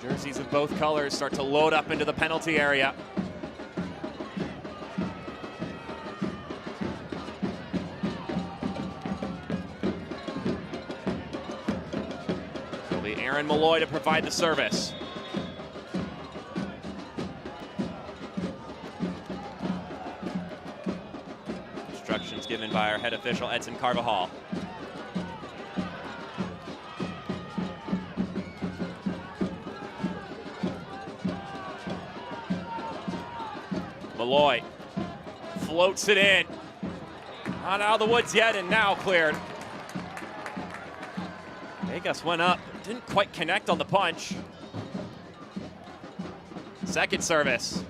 jerseys of both colors start to load up into the penalty area. Aaron Malloy to provide the service. Instructions given by our head official, Edson Carvajal. Malloy floats it in. Not out of the woods yet, and now cleared. Vegas went up, didn't quite connect on the punch. Second service.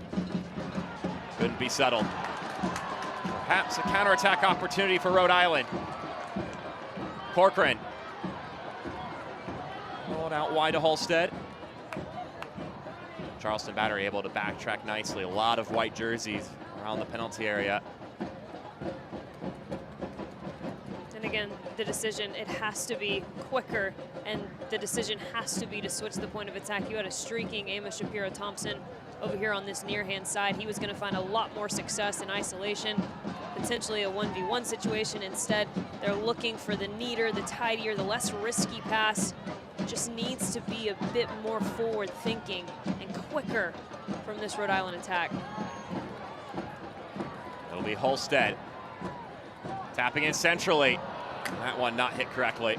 Couldn't be settled. Perhaps a counterattack opportunity for Rhode Island. Corcoran. Rolled out wide to Holstead. Charleston Battery able to backtrack nicely. A lot of white jerseys around the penalty area. And again, the decision, it has to be quicker, and the decision has to be to switch the point of attack. You had a streaking Amos Shapiro-Thompson over here on this near-hand side. He was going to find a lot more success in isolation, potentially a 1v1 situation. Instead, they're looking for the neater, the tidier, the less risky pass. Just needs to be a bit more forward thinking and quicker from this Rhode Island attack. It'll be Holstead tapping in centrally. That one not hit correctly.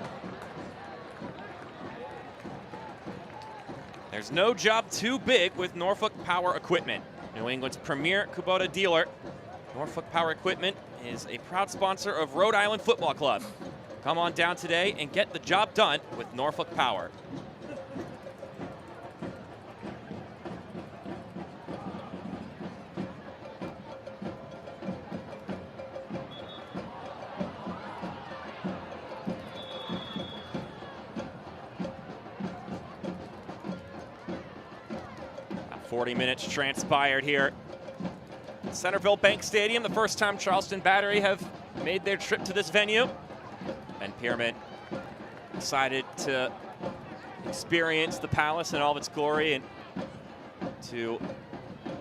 There's no job too big with Norfolk Power Equipment, New England's premier Kubota dealer. Norfolk Power Equipment is a proud sponsor of Rhode Island Football Club. Come on down today and get the job done with Norfolk Power. About 40 minutes transpired here. Centerville Bank Stadium, the first time Charleston Battery have made their trip to this venue. Ben Pierman decided to experience the Palace in all of its glory and to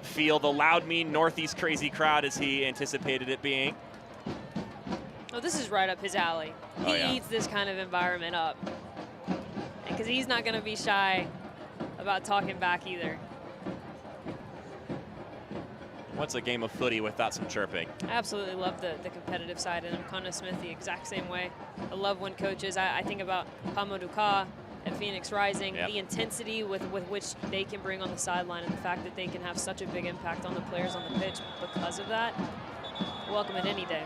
feel the loud, mean, Northeast crazy crowd as he anticipated it being. Oh, this is right up his alley. He eats this kind of environment up. Because he's not going to be shy about talking back either. What's a game of footy without some chirping? I absolutely love the competitive side, and Connor Smith the exact same way. I love when coaches, I think about Hamadouka at Phoenix Rising, the intensity with which they can bring on the sideline, and the fact that they can have such a big impact on the players on the pitch because of that. Welcome it any day.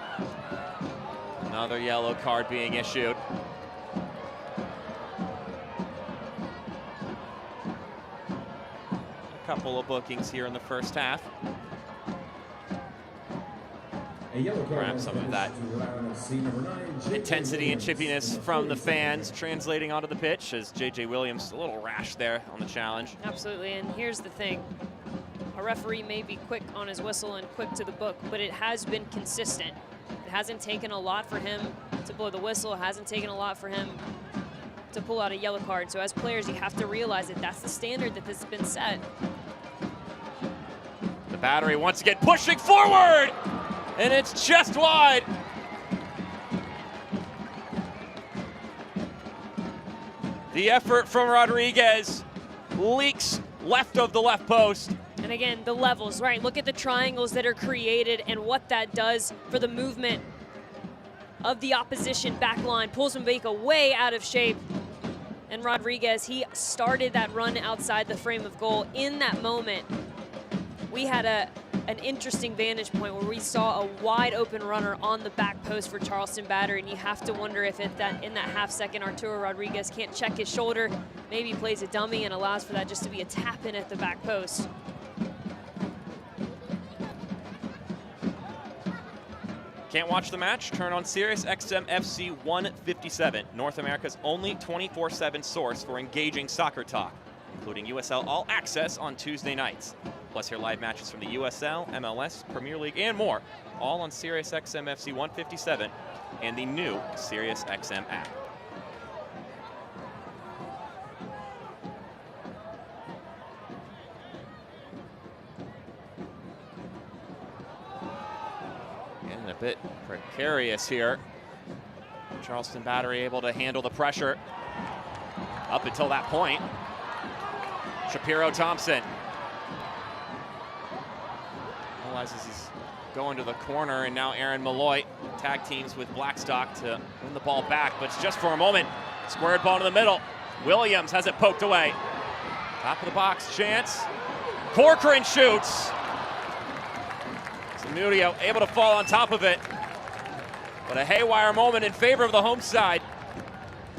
Another yellow card being issued. A couple of bookings here in the first half. Perhaps some of that intensity and chippiness from the fans translating onto the pitch, as J.J. Williams a little rash there on the challenge. Absolutely, and here's the thing. A referee may be quick on his whistle and quick to the book, but it has been consistent. It hasn't taken a lot for him to blow the whistle. It hasn't taken a lot for him to pull out a yellow card. So as players, you have to realize that that's the standard that has been set. The Battery once again pushing forward! And it's just wide. The effort from Rodriguez leaks left of the left post. And again, the levels, right? Look at the triangles that are created and what that does for the movement of the opposition back line. Pulls Mbeka way out of shape. And Rodriguez, he started that run outside the frame of goal. In that moment, we had an interesting vantage point where we saw a wide open runner on the back post for Charleston Battery, and you have to wonder if in that half second Arturo Rodriguez can't check his shoulder, maybe plays a dummy and allows for that just to be a tap in at the back post. Can't watch the match? Turn on Sirius XM FC 157, North America's only 24/7 source for engaging soccer talk, including USL All Access on Tuesday nights. Plus hear live matches from the USL, MLS, Premier League, and more, all on Sirius XM FC 157 and the new Sirius XM app. Getting a bit precarious here. Charleston Battery able to handle the pressure. up until that point. Shapiro Thompson realizes he's going to the corner, and now Aaron Malloy tag teams with Blackstock to win the ball back, but it's just for a moment. Squared ball in the middle. Williams has it poked away. Top of the box chance. Corcoran shoots. Zamudio able to fall on top of it. But a haywire moment in favor of the home side.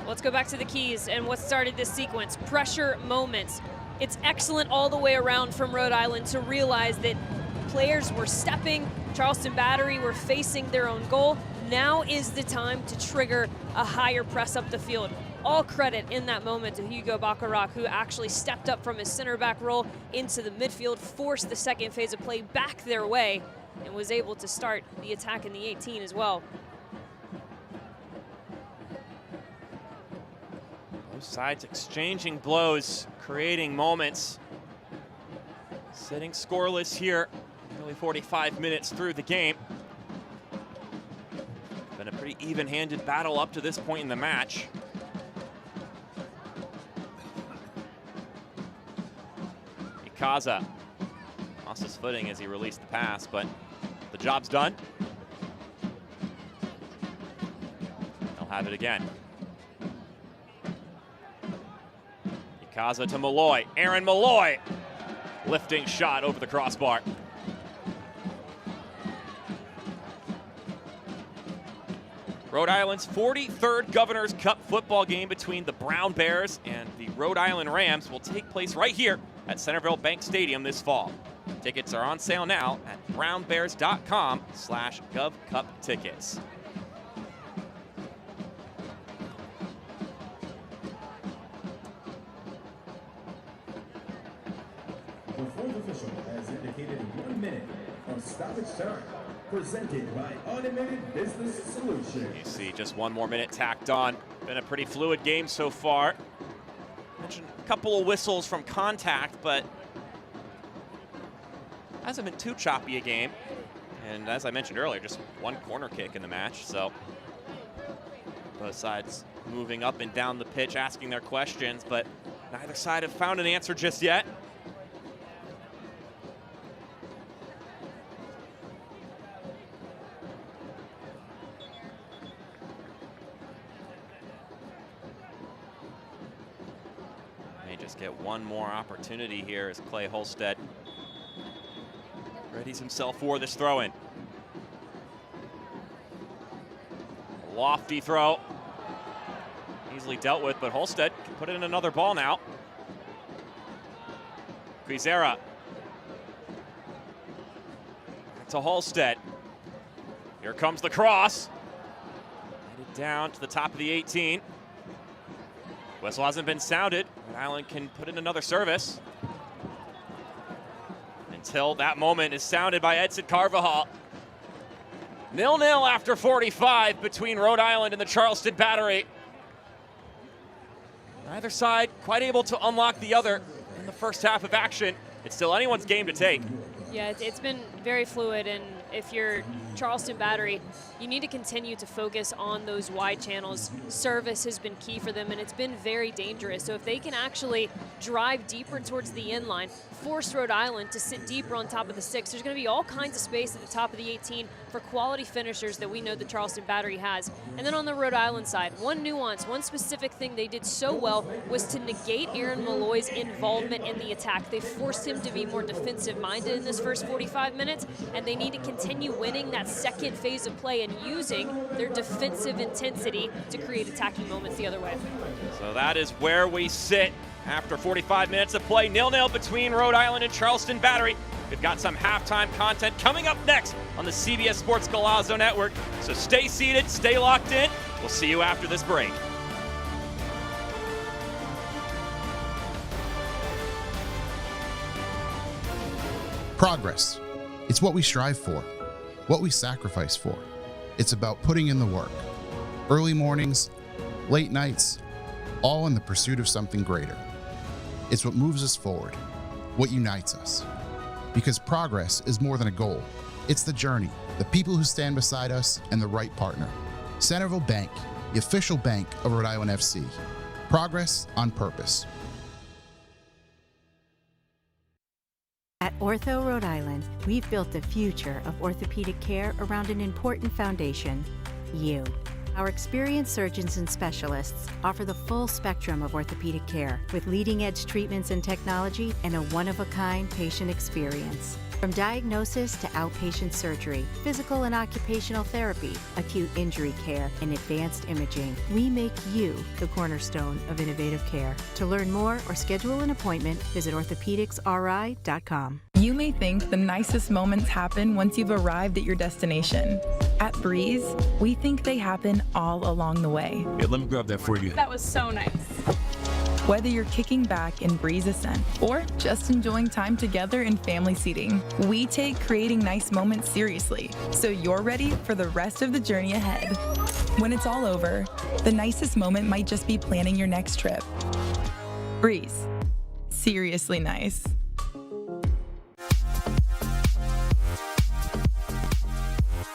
Let's go back to the keys and what started this sequence. Pressure moments. It's excellent all the way around from Rhode Island to realize that players were stepping, Charleston Battery were facing their own goal. Now is the time to trigger a higher press up the field. All credit in that moment to Hugo Bacharach, who actually stepped up from his center back role into the midfield, forced the second phase of play back their way, and was able to start the attack in the 18 as well. Both sides exchanging blows, creating moments. Sitting scoreless here, nearly 45 minutes through the game. Been a pretty even-handed battle up to this point in the match. Ikaza lost his footing as he released the pass, but the job's done. They'll have it again. Ikaza to Malloy. Aaron Malloy. Lifting shot over the crossbar. Rhode Island's 43rd Governor's Cup football game between the Brown Bears and the Rhode Island Rams will take place right here at Centerville Bank Stadium this fall. Tickets are on sale now at brownbears.com/govcuptickets. The fourth official has indicated 1 minute of stoppage time, presented by Automated Business Solutions. You see just 1 more minute tacked on. Been a pretty fluid game so far. Mentioned a couple of whistles from contact, but hasn't been too choppy a game. And as I mentioned earlier, just 1 corner kick in the match. So both sides moving up and down the pitch, asking their questions, but neither side have found an answer just yet. Get 1 more opportunity here as Clay Holstead readies himself for this throw-in. Lofty throw. Easily dealt with, but Holstead can put in another ball now. Quizera. To Holstead. Here comes the cross. Headed down to the top of the 18. Whistle hasn't been sounded. Rhode Island can put in another service until that moment is sounded by Edson Carvajal. 0-0 after 45 between Rhode Island and the Charleston Battery. Neither side quite able to unlock the other in the first half of action. It's still anyone's game to take. Yeah, it's been very fluid, and if you're Charleston Battery, you need to continue to focus on those wide channels. Service has been key for them, and it's been very dangerous. So if they can actually drive deeper towards the end line, force Rhode Island to sit deeper on top of the 6, there's going to be all kinds of space at the top of the 18 for quality finishers that we know the Charleston Battery has. And then on the Rhode Island side, one nuance, one specific thing they did so well was to negate Aaron Malloy's involvement in the attack. They forced him to be more defensive-minded in this first 45 minutes, and they need to continue winning that second phase of play and using their defensive intensity to create attacking moments the other way. So that is where we sit after 45 minutes of play. 0-0 between Rhode Island and Charleston Battery. We've got some halftime content coming up next on the CBS Sports Golazo Network. So stay seated, stay locked in. We'll see you after this break. Progress. It's what we strive for, what we sacrifice for. It's about putting in the work. Early mornings, late nights, all in the pursuit of something greater. It's what moves us forward, what unites us. Because progress is more than a goal. It's the journey, the people who stand beside us, and the right partner. Centerville Bank, the official bank of Rhode Island FC. Progress on purpose. At Ortho Rhode Island, we've built the future of orthopedic care around an important foundation, you. Our experienced surgeons and specialists offer the full spectrum of orthopedic care with leading-edge treatments and technology and a one-of-a-kind patient experience. From diagnosis to outpatient surgery, physical and occupational therapy, acute injury care, and advanced imaging, we make you the cornerstone of innovative care. To learn more or schedule an appointment, visit orthopedicsri.com. You may think the nicest moments happen once you've arrived at your destination. At Breeze, we think they happen all along the way. Yeah, let me grab that for you. That was so nice. Whether you're kicking back in Breeze Ascent or just enjoying time together in family seating, we take creating nice moments seriously, so you're ready for the rest of the journey ahead. When it's all over, the nicest moment might just be planning your next trip. Breeze. Seriously nice.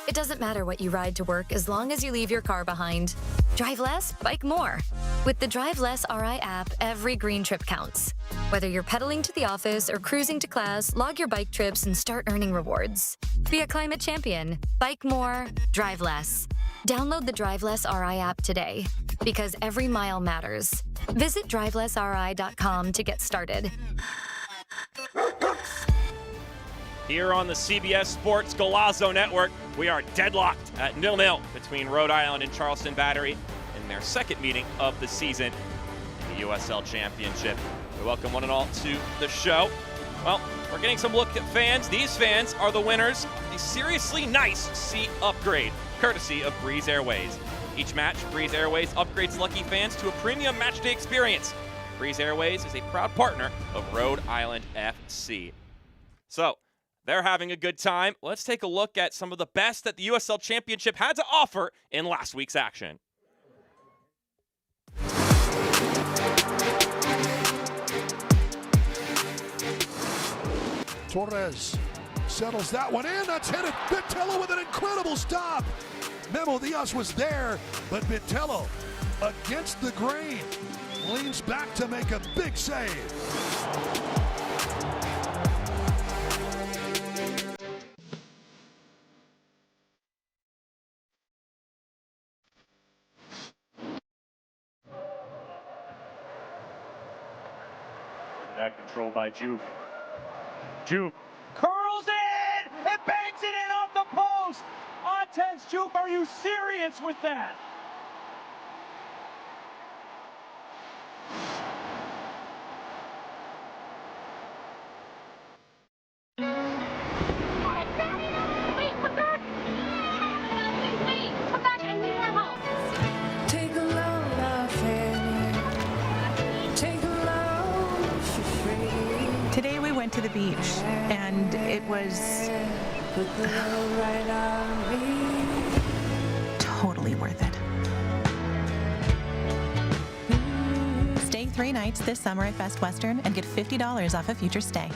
It doesn't matter what you ride to work as long as you leave your car behind. Drive less, bike more. With the Drive Less RI app, every green trip counts. Whether you're pedaling to the office or cruising to class, log your bike trips and start earning rewards. Be a climate champion. Bike more, drive less. Download the Drive Less RI app today, because every mile matters. Visit drivelessri.com to get started. Here on the CBS Sports Golazo Network, we are deadlocked at 0-0 between Rhode Island and Charleston Battery in their second meeting of the season in the USL Championship. We welcome one and all to the show. Well, we're getting some look at fans. These fans are the winners. A seriously nice seat upgrade, courtesy of Breeze Airways. Each match, Breeze Airways upgrades lucky fans to a premium matchday experience. Breeze Airways is a proud partner of Rhode Island FC. So, they're having a good time. Let's take a look at some of the best that the USL Championship had to offer in last week's action. Torres settles that one in. That's hit it. Vitello with an incredible stop. Memo Diaz was there, but Vitello against the grain leans back to make a big save. That controlled by Juve. Juve curls in and bangs it in off the post. Atenz Juve, are you serious with that? Today we went to the beach, and it was totally worth it. Stay 3 nights this summer at Best Western and get $50 off a future stay.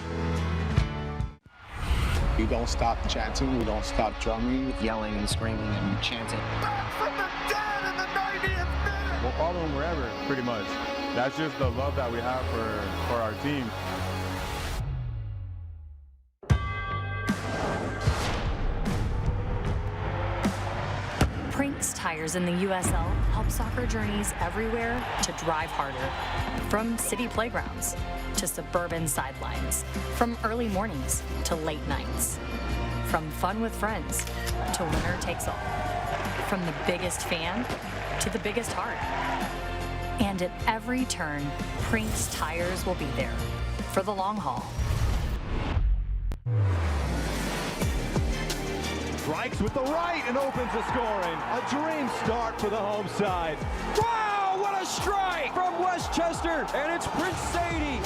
We don't stop chanting, we don't stop drumming, yelling and screaming and chanting. Back from the dead in the 90th minute! We'll follow them wherever, pretty much. That's just the love that we have for our team. Prinks Tires in the USL help soccer journeys everywhere to drive harder. From city playgrounds to suburban sidelines. From early mornings to late nights. From fun with friends to winner takes all. From the biggest fan to the biggest heart. And at every turn, Prinks Tires will be there for the long haul. Strikes with the right and opens the scoring. A dream start for the home side. Wow, what a strike from Westchester, and it's Prince Sadie.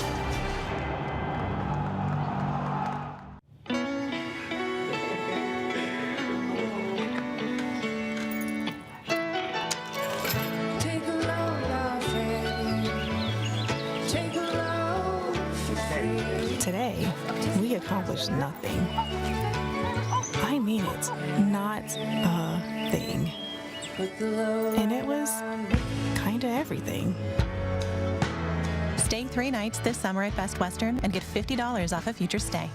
Today, we accomplished nothing. I mean it, not a thing. And it was kinda everything. Stay 3 nights this summer at Best Western and get $50 off a future stay.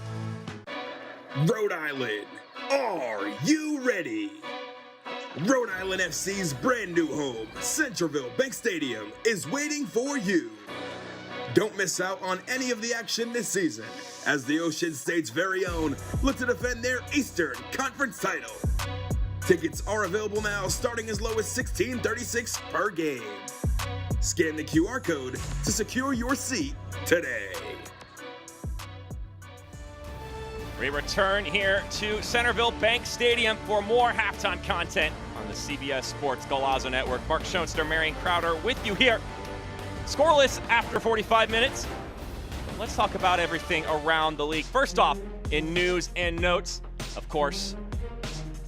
Rhode Island, are you ready? Rhode Island FC's brand new home, Centreville Bank Stadium, is waiting for you. Don't miss out on any of the action this season, as the Ocean State's very own look to defend their Eastern Conference title. Tickets are available now, starting as low as $16.36 per game. Scan the QR code to secure your seat today. We return here to Centreville Bank Stadium for more halftime content on the CBS Sports Golazo Network. Mark Schoenster, Marion Crowder with you here. Scoreless after 45 minutes. Let's talk about everything around the league. First off, in news and notes, of course,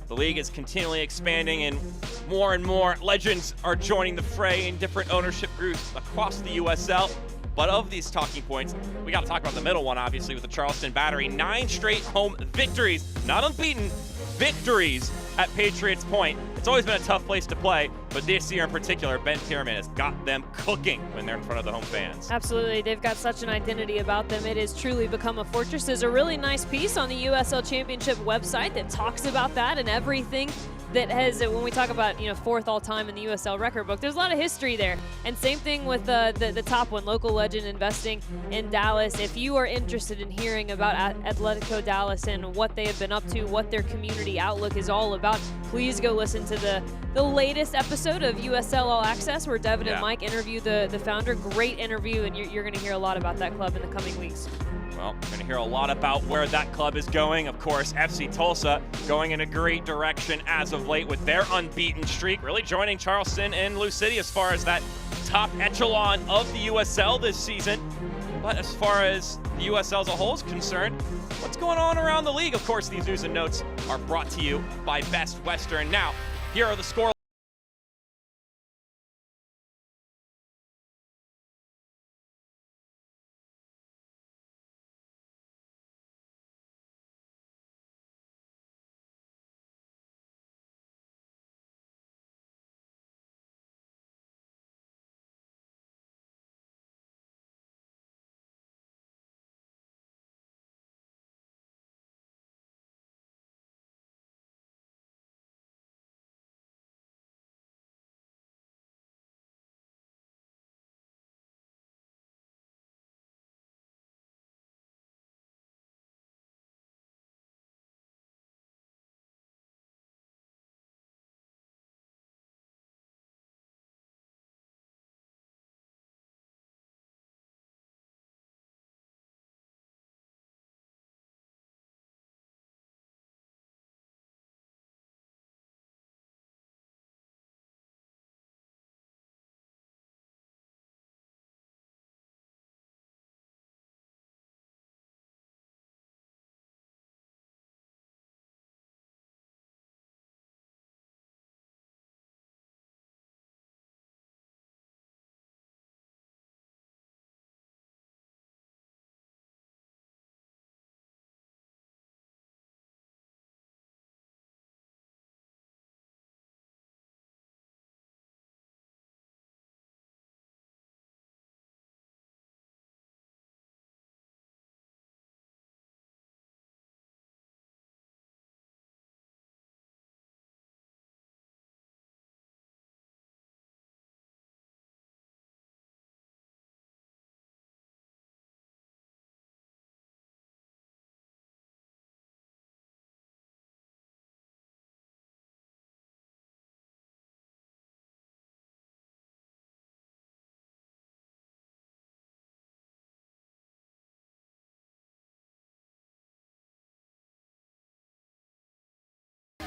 the league is continually expanding and more legends are joining the fray in different ownership groups across the USL. But of these talking points, we got to talk about the middle one, obviously, with the Charleston Battery. 9 straight home victories, not unbeaten, victories at Patriots Point. It's always been a tough place to play, but this year in particular, Ben Pyramid has got them cooking when they're in front of the home fans. Absolutely, they've got such an identity about them. It has truly become a fortress. There's a really nice piece on the USL Championship website that talks about that and everything that has, when we talk about, 4th all-time in the USL record book, there's a lot of history there. And same thing with the top one, Local Legend Investing in Dallas. If you are interested in hearing about Atletico Dallas and what they have been up to, what their community outlook is all about, please go listen to the latest episode of USL All Access, where Devin and Mike interview the founder. Great interview, and you're going to hear a lot about that club in the coming weeks. Well, we're going to hear a lot about where that club is going. Of course, FC Tulsa going in a great direction as of late with their unbeaten streak, really joining Charleston and Lou City as far as that top echelon of the USL this season. But as far as the USL as a whole is concerned, what's going on around the league? Of course, these news and notes are brought to you by Best Western. Now, here are the score.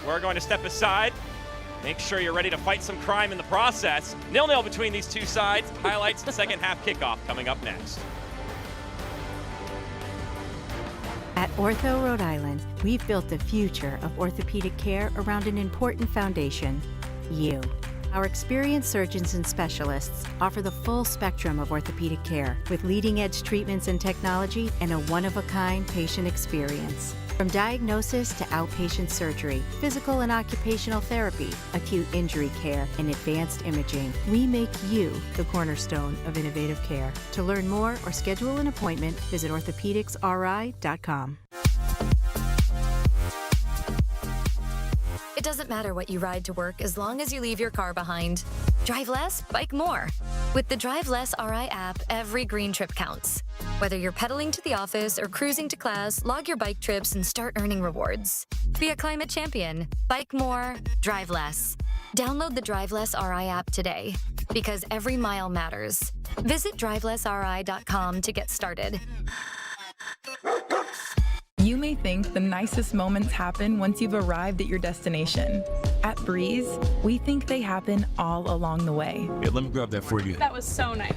We're going to step aside. Make sure you're ready to fight some crime in the process. 0-0 between these two sides. Highlights the second half kickoff coming up next. At Ortho Rhode Island, we've built the future of orthopedic care around an important foundation, you. Our experienced surgeons and specialists offer the full spectrum of orthopedic care with leading-edge treatments and technology and a one-of-a-kind patient experience. From diagnosis to outpatient surgery, physical and occupational therapy, acute injury care, and advanced imaging, we make you the cornerstone of innovative care. To learn more or schedule an appointment, visit orthopedicsri.com. It doesn't matter what you ride to work as long as you leave your car behind. Drive less, bike more. With the Drive Less RI app, every green trip counts. Whether you're pedaling to the office or cruising to class, log your bike trips and start earning rewards. Be a climate champion. Bike more, drive less. Download the Drive Less RI app today, because every mile matters. Visit drivelessri.com to get started. You may think the nicest moments happen once you've arrived at your destination. At Breeze, we think they happen all along the way. Yeah, let me grab that for you. That was so nice.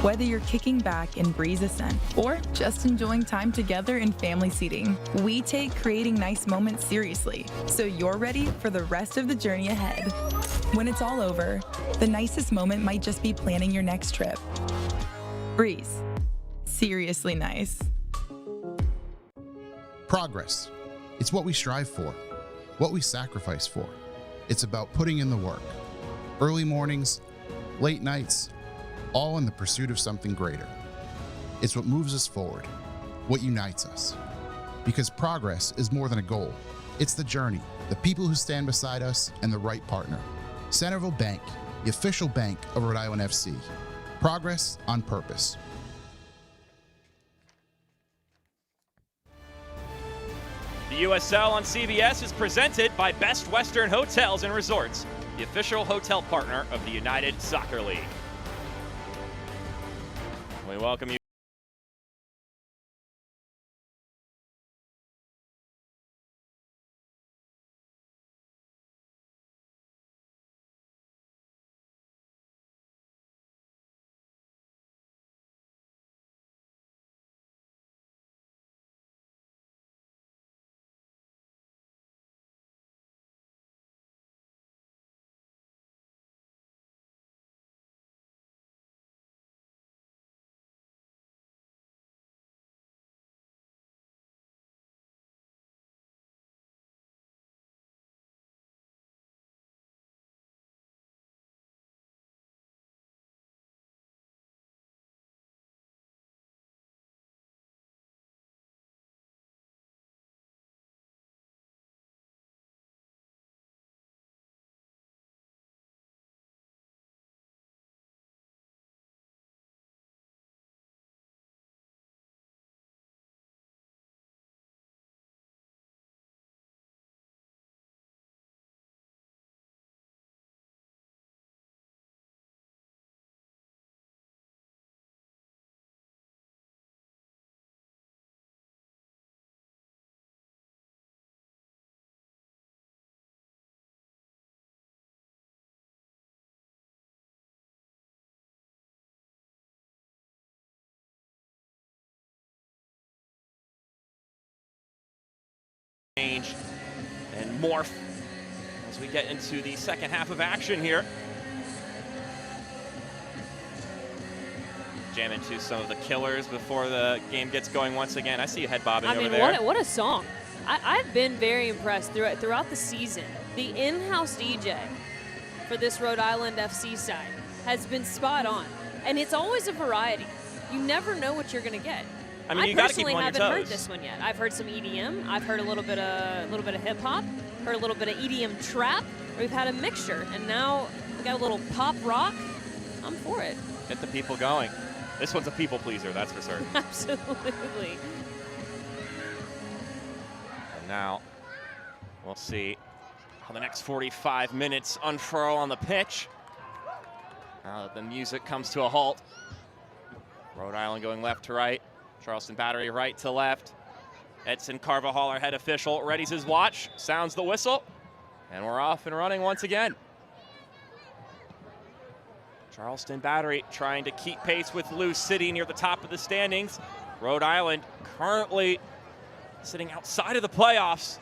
Whether you're kicking back in Breeze Ascent or just enjoying time together in family seating, we take creating nice moments seriously, so you're ready for the rest of the journey ahead. When it's all over, the nicest moment might just be planning your next trip. Breeze. Seriously nice. Progress. It's what we strive for, what we sacrifice for. It's about putting in the work. Early mornings, late nights, all in the pursuit of something greater. It's what moves us forward, what unites us. Because progress is more than a goal. It's the journey, the people who stand beside us, and the right partner. Centerville Bank, the official bank of Rhode Island FC. Progress on purpose. The USL on CBS is presented by Best Western Hotels and Resorts, the official hotel partner of the United Soccer League. We welcome you. Change and morph as we get into the second half of action here. Jam into some of the killers before the game gets going once again. I see you head bobbing over there. What a song. I've been very impressed throughout the season. The in-house DJ for this Rhode Island FC side has been spot on. And it's always a variety. You never know what you're going to get. I mean, you got to keep personally them on your haven't toes. heard this one yet. I've heard some EDM. I've heard a little bit of hip hop. Heard a little bit of EDM trap. We've had a mixture, and now we got a little pop rock. I'm for it. Get the people going. This one's a people pleaser, that's for certain. Absolutely. And now we'll see how the next 45 minutes unfurl on the pitch. Now that the music comes to a halt. Rhode Island going left to right. Charleston Battery right to left. Edson Carvajal, our head official, readies his watch, sounds the whistle, and we're off and running once again. Charleston Battery trying to keep pace with Lou City near the top of the standings. Rhode Island currently sitting outside of the playoffs,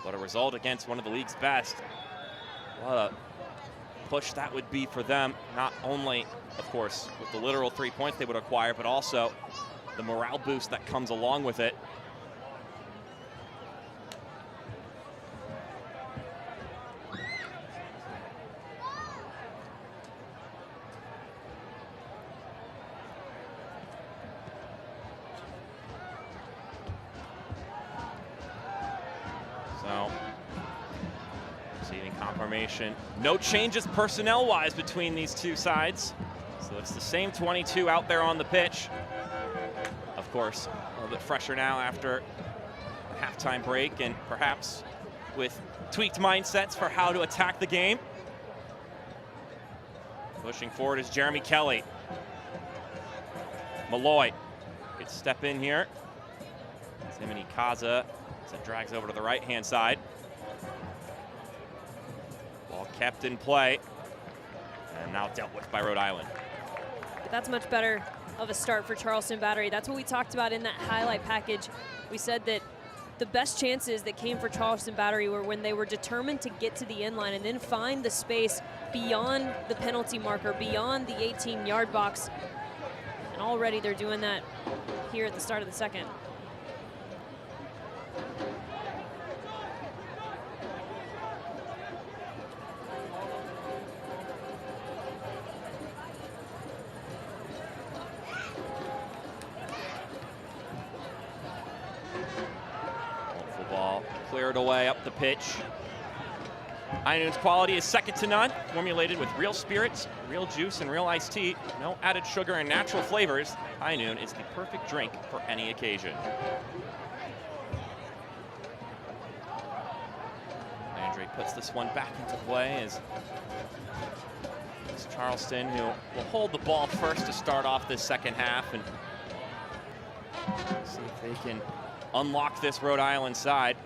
but a result against one of the league's best. What a push that would be for them, not only, of course, with the literal 3 points they would acquire, but also the morale boost that comes along with it. So, receiving confirmation. No changes personnel-wise between these two sides. So it's the same 22 out there on the pitch. Of course, a little bit fresher now after a halftime break and perhaps with tweaked mindsets for how to attack the game. Pushing forward is Jeremy Kelly. Malloy could step in here. Simony Kaza as it drags over to the right-hand side. Ball kept in play and now dealt with by Rhode Island. But that's much better of a start for Charleston Battery. That's what we talked about in that highlight package. We said that the best chances that came for Charleston Battery were when they were determined to get to the end line and then find the space beyond the penalty marker, beyond the 18-yard box. And already they're doing that here at the start of the second. Ball cleared away up the pitch. High Noon's quality is second to none, formulated with real spirits, real juice, and real iced tea. No added sugar and natural flavors. High Noon is the perfect drink for any occasion. Landry puts this one back into play as it's Charleston, who will hold the ball first to start off this second half and see if they can unlock this Rhode Island side.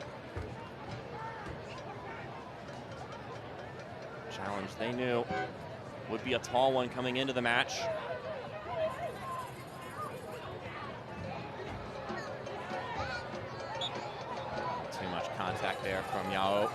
Challenge they knew would be a tall one coming into the match. Too much contact there from Yao.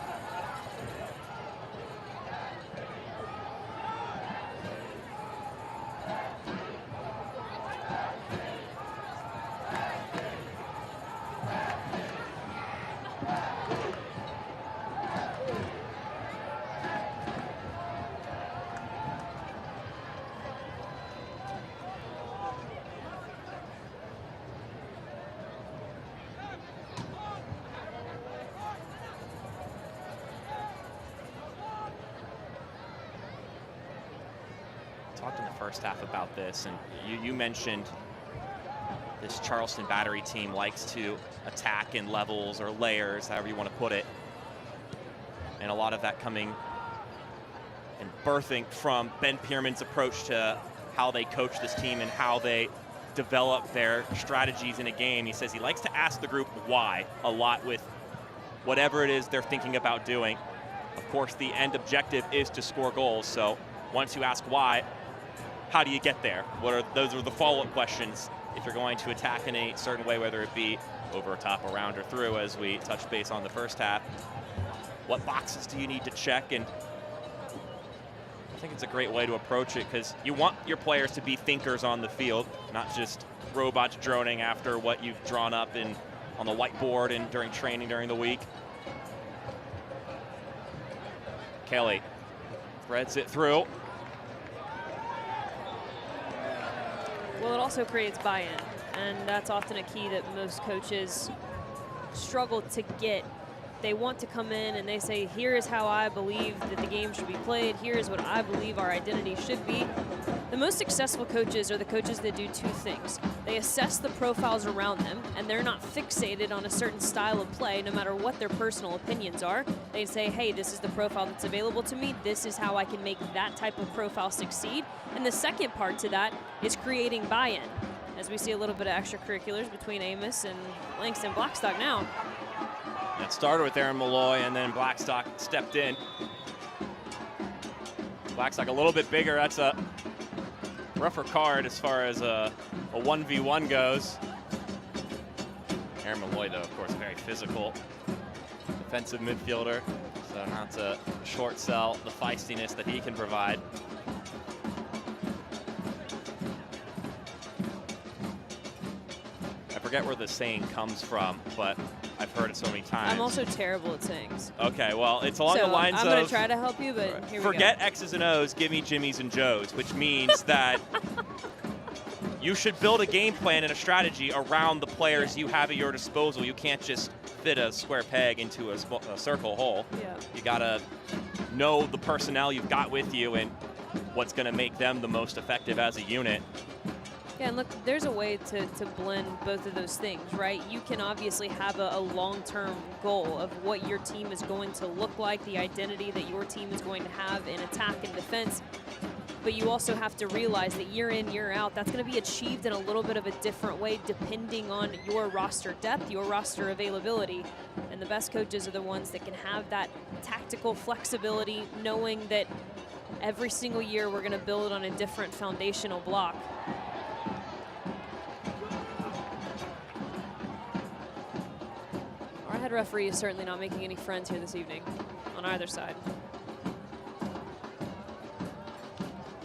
Talked in the first half about this, and you mentioned this Charleston Battery team likes to attack in levels or layers, however you want to put it. And a lot of that coming and birthing from Ben Pierman's approach to how they coach this team and how they develop their strategies in a game. He says he likes to ask the group why a lot with whatever it is they're thinking about doing. Of course, the end objective is to score goals. So once you ask why, how do you get there? Those are the follow-up questions if you're going to attack in a certain way, whether it be over, top, around, or through, as we touched base on the first half. What boxes do you need to check? And I think it's a great way to approach it because you want your players to be thinkers on the field, not just robots droning after what you've drawn up on the whiteboard and during training during the week. Kelly threads it through. Well, it also creates buy-in, and that's often a key that most coaches struggle to get. They want to come in and they say, here is how I believe that the game should be played. Here is what I believe our identity should be. The most successful coaches are the coaches that do two things. They assess the profiles around them, and they're not fixated on a certain style of play, no matter what their personal opinions are. They say, hey, this is the profile that's available to me. This is how I can make that type of profile succeed. And the second part to that is creating buy-in. As we see a little bit of extracurriculars between Amos and Langston Blackstock now. It started with Aaron Malloy, and then Blackstock stepped in. Blackstock a little bit bigger. That's a rougher card as far as a 1v1 goes. Aaron Malloy, though, of course, very physical defensive midfielder, so not to short sell the feistiness that he can provide. I forget where the saying comes from, but I've heard it so many times. I'm also terrible at sayings. Okay, well, it's along the lines of... I'm going to try to help you, but here we go. Forget X's and O's, give me Jimmy's and Joe's, which means that You should build a game plan and a strategy around the players you have at your disposal. You can't just fit a square peg into a circle hole. Yeah. You gotta know the personnel you've got with you and what's gonna make them the most effective as a unit. Yeah, and look, there's a way to blend both of those things, right? You can obviously have a long-term goal of what your team is going to look like, the identity that your team is going to have in attack and defense. But you also have to realize that year in, year out, that's going to be achieved in a little bit of a different way depending on your roster depth, your roster availability. And the best coaches are the ones that can have that tactical flexibility, knowing that every single year we're going to build on a different foundational block. Our head referee is certainly not making any friends here this evening on either side.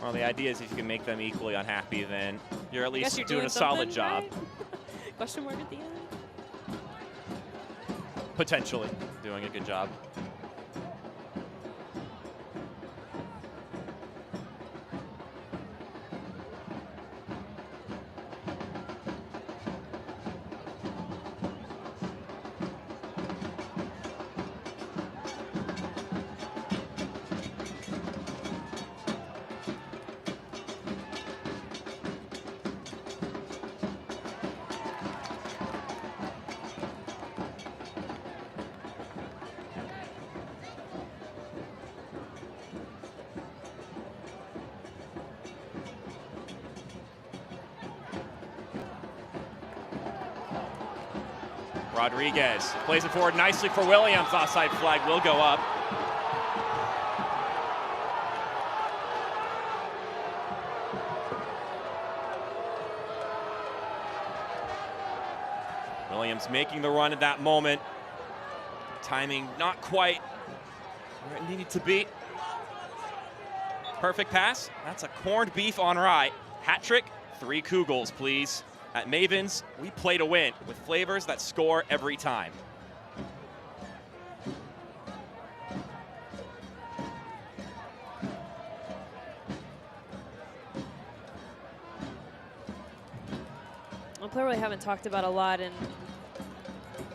Well, the idea is if you can make them equally unhappy, then you're at least you're doing a solid job. Right? Question mark at the end. Potentially doing a good job. Rodriguez plays it forward nicely for Williams. Offside flag will go up. Williams making the run at that moment. Timing not quite where it needed to be. Perfect pass. That's a corned beef on rye. Hat trick, 3 Kugels, please. At Mavens, we play to win with flavors that score every time. A player we haven't talked about a lot, and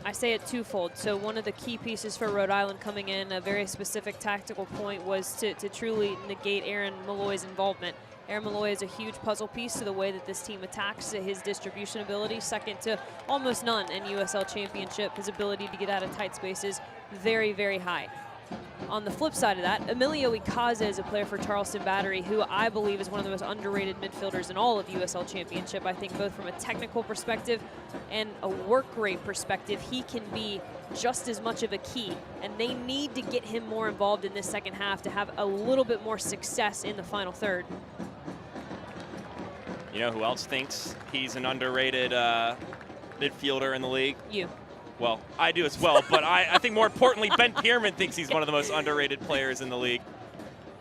I say it twofold. So one of the key pieces for Rhode Island coming in, a very specific tactical point, was to truly negate Aaron Malloy's involvement. Aaron Malloy is a huge puzzle piece to the way that this team attacks, his distribution ability, second to almost none in USL Championship. His ability to get out of tight spaces, very, very high. On the flip side of that, Emilio Ikaza is a player for Charleston Battery who I believe is one of the most underrated midfielders in all of USL Championship. I think both from a technical perspective and a work rate perspective, he can be just as much of a key, and they need to get him more involved in this second half to have a little bit more success in the final third. You know who else thinks he's an underrated midfielder in the league? You. Well, I do as well, but I think more importantly, Ben Pierman thinks he's one of the most underrated players in the league.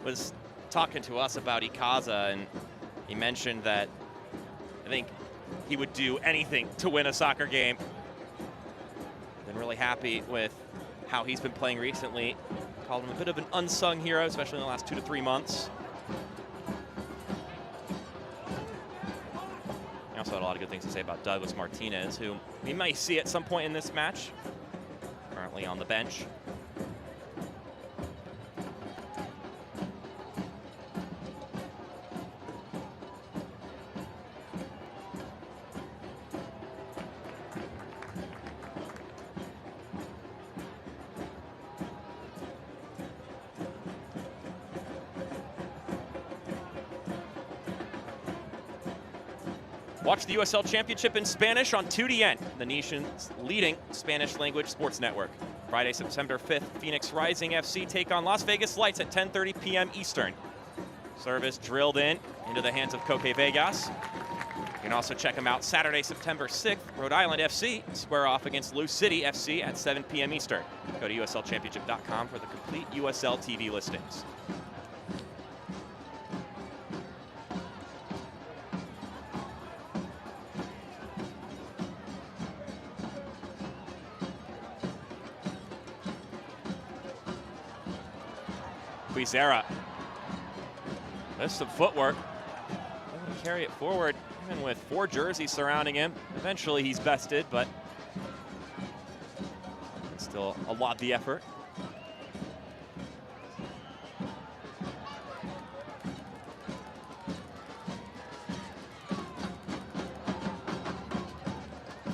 Was talking to us about Ikaza, and he mentioned that I think he would do anything to win a soccer game. Been really happy with how he's been playing recently. Called him a bit of an unsung hero, especially in the last 2 to 3 months. I also had a lot of good things to say about Douglas Martinez, who we might see at some point in this match. Currently on the bench. Watch the USL Championship in Spanish on 2DN, the nation's leading Spanish language sports network. Friday, September 5th, Phoenix Rising FC take on Las Vegas Lights at 10:30 p.m. Eastern. Service drilled into the hands of Coque Vegas. You can also check them out Saturday, September 6th, Rhode Island FC square off against Lou City FC at 7 p.m. Eastern. Go to uslchampionship.com for the complete USL TV listings. Quizera. There's some footwork. Able to carry it forward. Even with 4 jerseys surrounding him, eventually he's bested, but it's still a lot of the effort.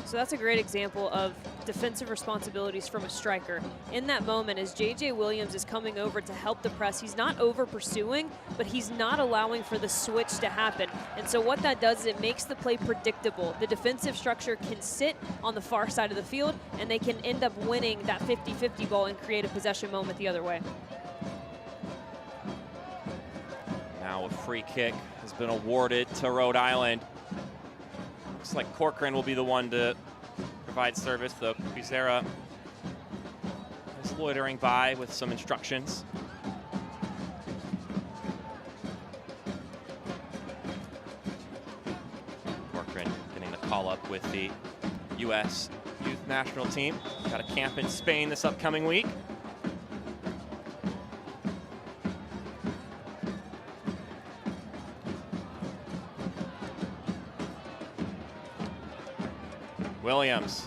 So that's a great example of defensive responsibilities from a striker. In that moment, as J.J. Williams is coming over to help the press, he's not over pursuing, but he's not allowing for the switch to happen. And so what that does is it makes the play predictable. The defensive structure can sit on the far side of the field, and they can end up winning that 50-50 ball and create a possession moment the other way. Now a free kick has been awarded to Rhode Island. Looks like Corcoran will be the one to provide service, though Quizera is loitering by with some instructions. Corcoran getting the call up with the U.S. Youth National Team. Got a camp in Spain this upcoming week. Williams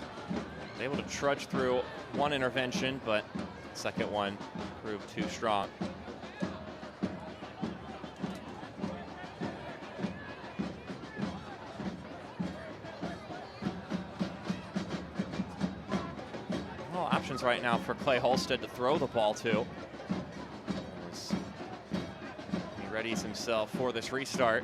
able to trudge through one intervention, but the second one proved too strong. Well, options right now for Clay Holstead to throw the ball to. He readies himself for this restart.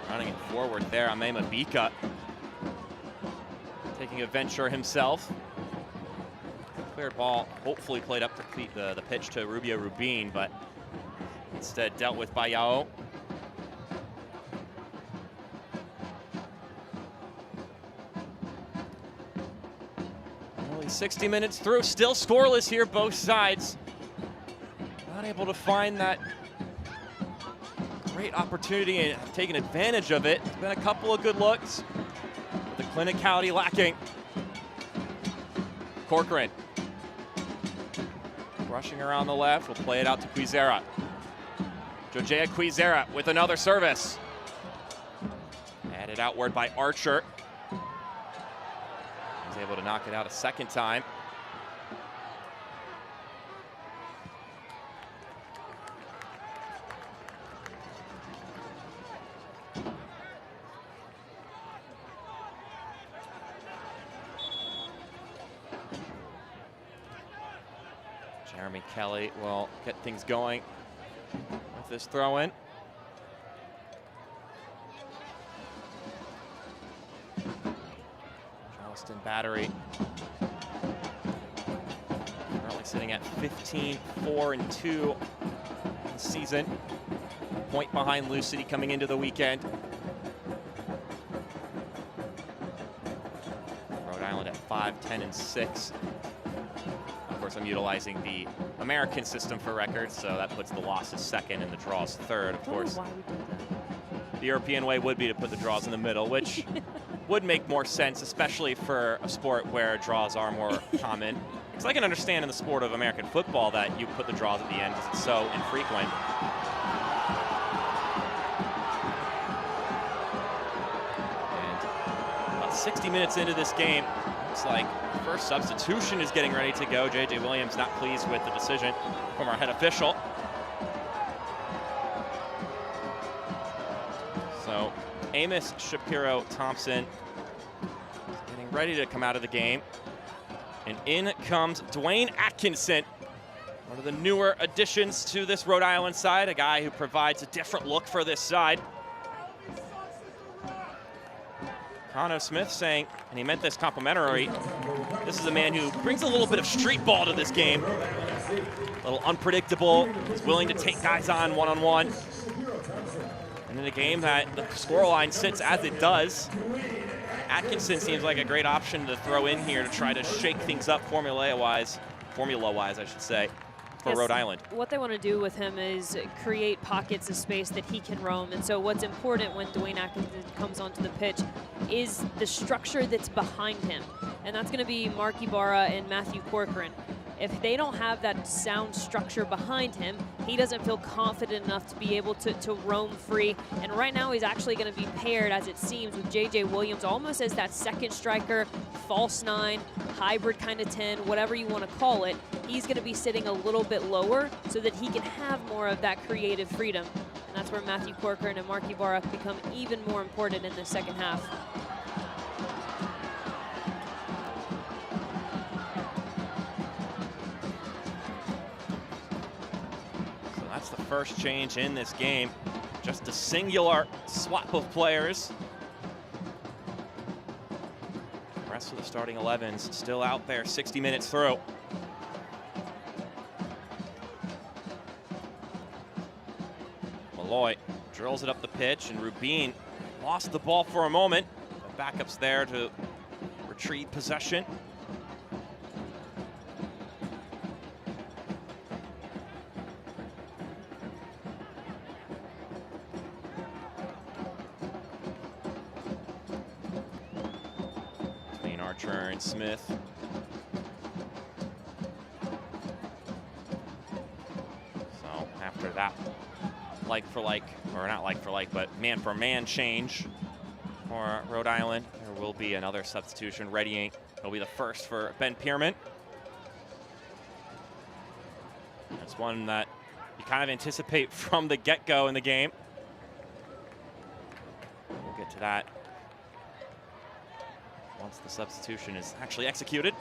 Running it forward there, Amema Bika taking a venture himself. Cleared ball, hopefully played up the pitch to Rubio Rubin, but instead dealt with by Yao. Only 60 minutes through, still scoreless here, both sides. Not able to find that great opportunity and taking advantage of it. There's been a couple of good looks, but the clinicality lacking. Corcoran rushing around the left, will play it out to Quizera. Jojea Quizera with another service. Added outward by Archer. He's able to knock it out a second time. Jeremy Kelly will get things going with this throw-in. Charleston Battery currently sitting at 15-4-2 this season. A point behind Lou City coming into the weekend. Rhode Island at 5-10-6. Of course, I'm utilizing the American system for records, so that puts the losses second and the draws third. Of course, the European way would be to put the draws in the middle, which would make more sense, especially for a sport where draws are more common. Because I can understand in the sport of American football that you put the draws at the end because it's so infrequent. And about 60 minutes into this game, looks like first substitution is getting ready to go. J.J. Williams not pleased with the decision from our head official. So Amos Shapiro Thompson getting ready to come out of the game. And in comes Dwayne Atkinson, one of the newer additions to this Rhode Island side, a guy who provides a different look for this side. Connor Smith saying, and he meant this complimentary, this is a man who brings a little bit of street ball to this game. A little unpredictable, he's willing to take guys on one-on-one. And in a game that the scoreline sits as it does, Atkinson seems like a great option to throw in here to try to shake things up formula-wise, I should say. for Rhode Island. What they want to do with him is create pockets of space that he can roam. And so what's important when Dwayne Atkinson comes onto the pitch is the structure that's behind him. And that's going to be Mark Ibarra and Matthew Corcoran. If they don't have that sound structure behind him, he doesn't feel confident enough to be able to roam free. And right now he's actually going to be paired, as it seems, with J.J. Williams almost as that second striker, false 9, hybrid kind of 10, whatever you want to call it. He's going to be sitting a little bit lower so that he can have more of that creative freedom. And that's where Matthew Corcoran and Mark Ibarra become even more important in the second half. That's the first change in this game. Just a singular swap of players. The rest of the starting 11's still out there 60 minutes through. Malloy drills it up the pitch, and Rubin lost the ball for a moment. The backup's there to retrieve possession. Archer and Smith. So after that like for like, or not like for like, but man for man change for Rhode Island, there will be another substitution readying. It'll be the first for Ben Pierman. It's one that you kind of anticipate from the get-go in the game. We'll get to that once the substitution is actually executed.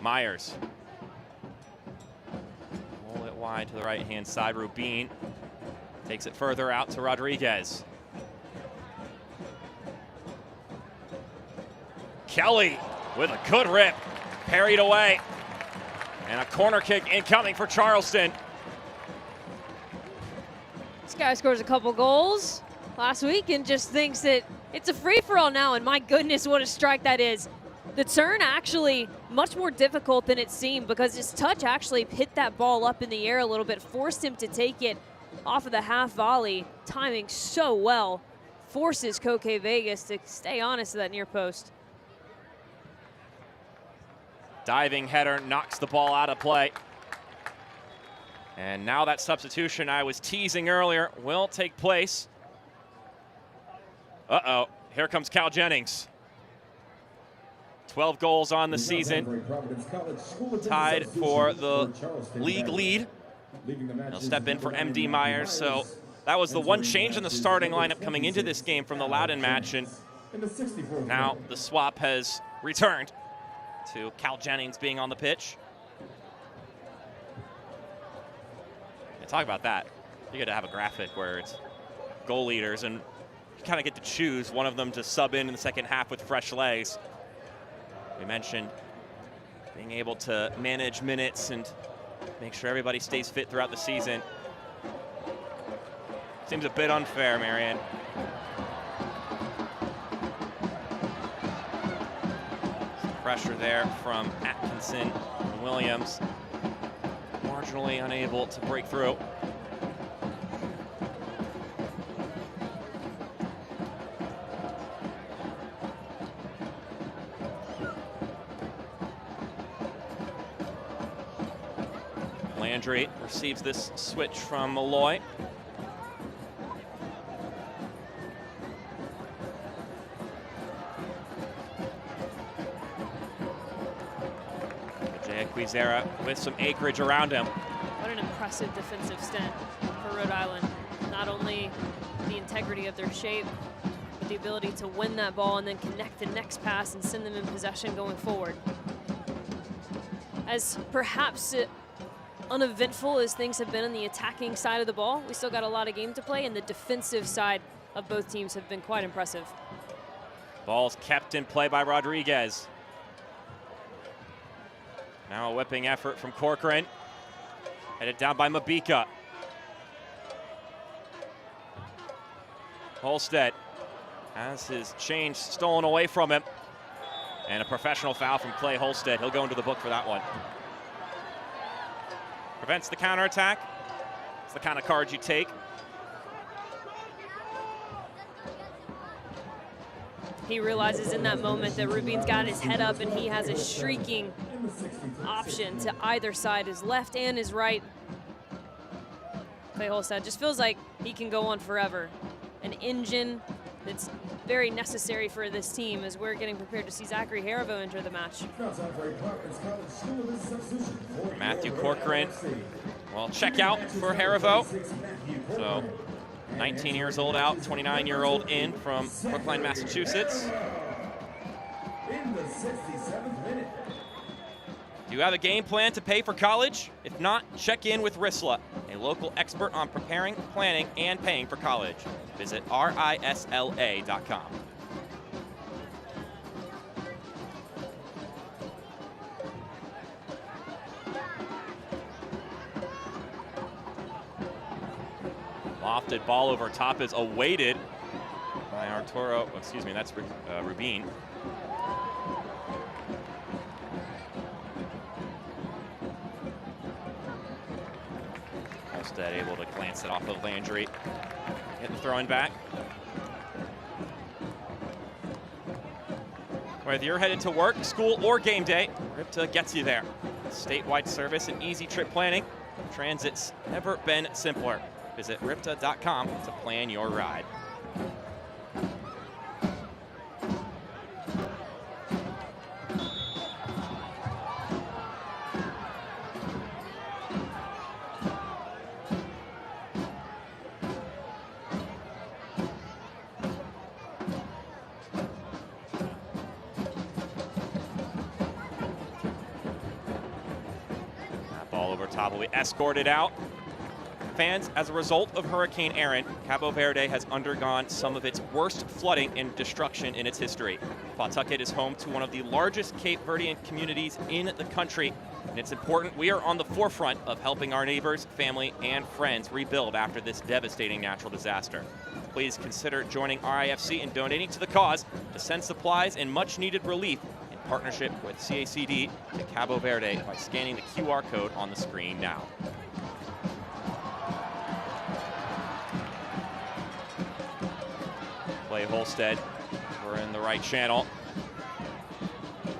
Myers. Roll it wide to the right-hand side. Rubin takes it further out to Rodriguez. Kelly with a good rip, parried away. And a corner kick incoming for Charleston. This guy scores a couple goals last week and just thinks that it's a free-for-all now, and my goodness, what a strike that is. The turn actually much more difficult than it seemed because his touch actually hit that ball up in the air a little bit, forced him to take it off of the half volley, timing so well, forces Koke Vegas to stay honest to that near post. Diving header knocks the ball out of play. And now that substitution I was teasing earlier will take place. Uh-oh, here comes Cal Jennings. 12 goals on the season. Tied for the league lead. He'll step in for MD Myers. So that was the one change in the starting lineup coming into this game from the Loudon match. And now the swap has returned to Cal Jennings being on the pitch. And talk about that. You got to have a graphic where it's goal leaders, and you kind of get to choose one of them to sub in the second half with fresh legs. We mentioned being able to manage minutes and make sure everybody stays fit throughout the season. Seems a bit unfair, Marianne. Some pressure there from Atkinson and Williams. Marginally unable to break through. Landry receives this switch from Malloy. Quizera with some acreage around him. What an impressive defensive stint for Rhode Island. Not only the integrity of their shape, but the ability to win that ball and then connect the next pass and send them in possession going forward. As perhaps uneventful as things have been on the attacking side of the ball, we still got a lot of game to play, and the defensive side of both teams have been quite impressive. Ball's kept in play by Rodriguez. Now a whipping effort from Corcoran. Headed down by Mabika. Holstead has his change stolen away from him. And a professional foul from Clay Holstead. He'll go into the book for that one. Prevents the counterattack. It's the kind of card you take. He realizes in that moment that Rubin's got his head up and he has a shrieking option to either side, his left and his right. Clay Holstead just feels like he can go on forever. An engine that's very necessary for this team as we're getting prepared to see Zachary Harivo enter the match. Matthew Corcoran, well, check out for Harivo. So 19 years old out, 29-year-old in from Brookline, Massachusetts. Do you have a game plan to pay for college? If not, check in with RISLA, a local expert on preparing, planning, and paying for college. Visit risla.com. Lofted ball over top is awaited by Arturo, excuse me, that's Rubin. Holstead able to glance it off of Landry. Get the throw-in back. Whether you're headed to work, school, or game day, RIPTA gets you there. Statewide service and easy trip planning. Transit's never been simpler. Visit ripta.com to plan your ride. That ball over top will be escorted out. Fans, as a result of Hurricane Erin, Cabo Verde has undergone some of its worst flooding and destruction in its history. Pawtucket is home to one of the largest Cape Verdean communities in the country, and it's important we are on the forefront of helping our neighbors, family, and friends rebuild after this devastating natural disaster. Please consider joining RIFC and donating to the cause to send supplies and much-needed relief in partnership with CACD to Cabo Verde by scanning the QR code on the screen now. Clay Holstead, we're in the right channel.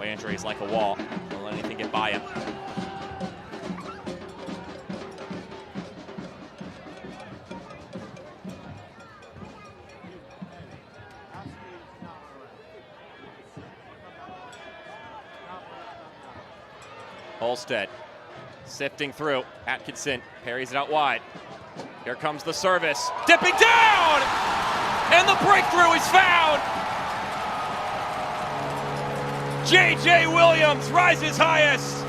Landry's like a wall. Don't let anything get by him. Holstead sifting through. Atkinson parries it out wide. Here comes the service. Dipping down! And the breakthrough is found! J.J. Williams rises highest.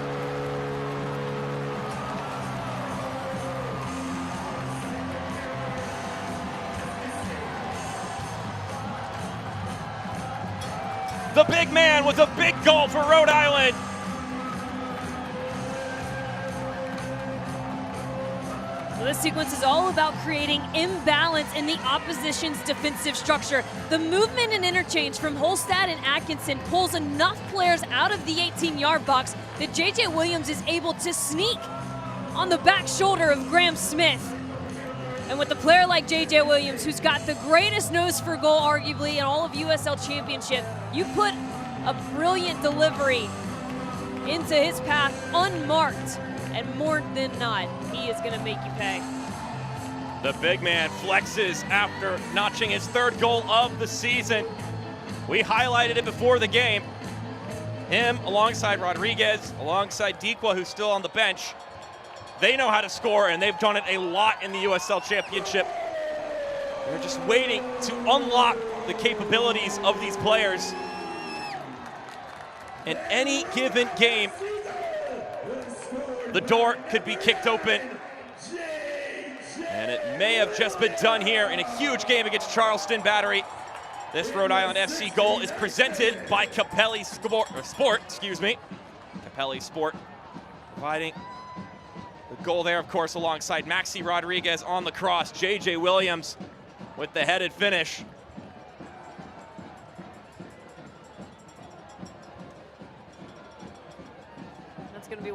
The big man with a big goal for Rhode Island. This sequence is all about creating imbalance in the opposition's defensive structure. The movement and interchange from Holstead and Atkinson pulls enough players out of the 18-yard box that J.J. Williams is able to sneak on the back shoulder of Graham Smith. And with a player like J.J. Williams, who's got the greatest nose for goal, arguably, in all of USL Championship, you put a brilliant delivery into his path unmarked. And more than not, he is going to make you pay. The big man flexes after notching his third goal of the season. We highlighted it before the game. Him alongside Rodriguez, alongside Dequa, who's still on the bench. They know how to score, and they've done it a lot in the USL Championship. They're just waiting to unlock the capabilities of these players. In any given game, the door could be kicked open, and it may have just been done here in a huge game against Charleston Battery. This Rhode Island FC goal is presented by Capelli Sport, Capelli Sport providing the goal there, of course, alongside Maxi Rodriguez on the cross. J.J. Williams with the headed finish.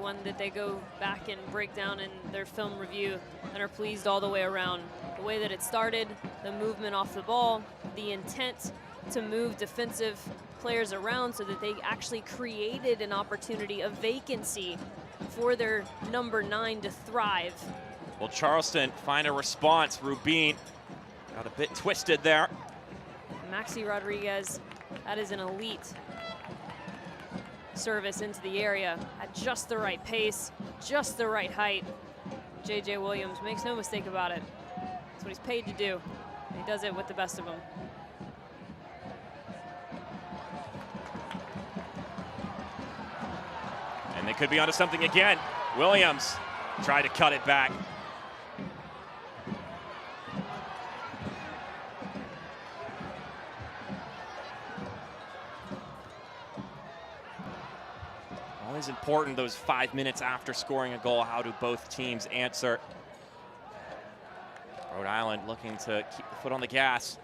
one that they go back and break down in their film review and are pleased all the way around. The way that it started, the movement off the ball, the intent to move defensive players around so that they actually created an opportunity, a vacancy for their number 9 to thrive. Will Charleston find a response? Rubin got a bit twisted there. Maxi Rodriguez, that is an elite service into the area at just the right pace, just the right height. JJ Williams makes no mistake about it. That's what he's paid to do. He does it with the best of them. And they could be onto something again. Williams tried to cut it back. Always important those 5 minutes after scoring a goal. How do both teams answer? Rhode Island looking to keep the foot on the gas.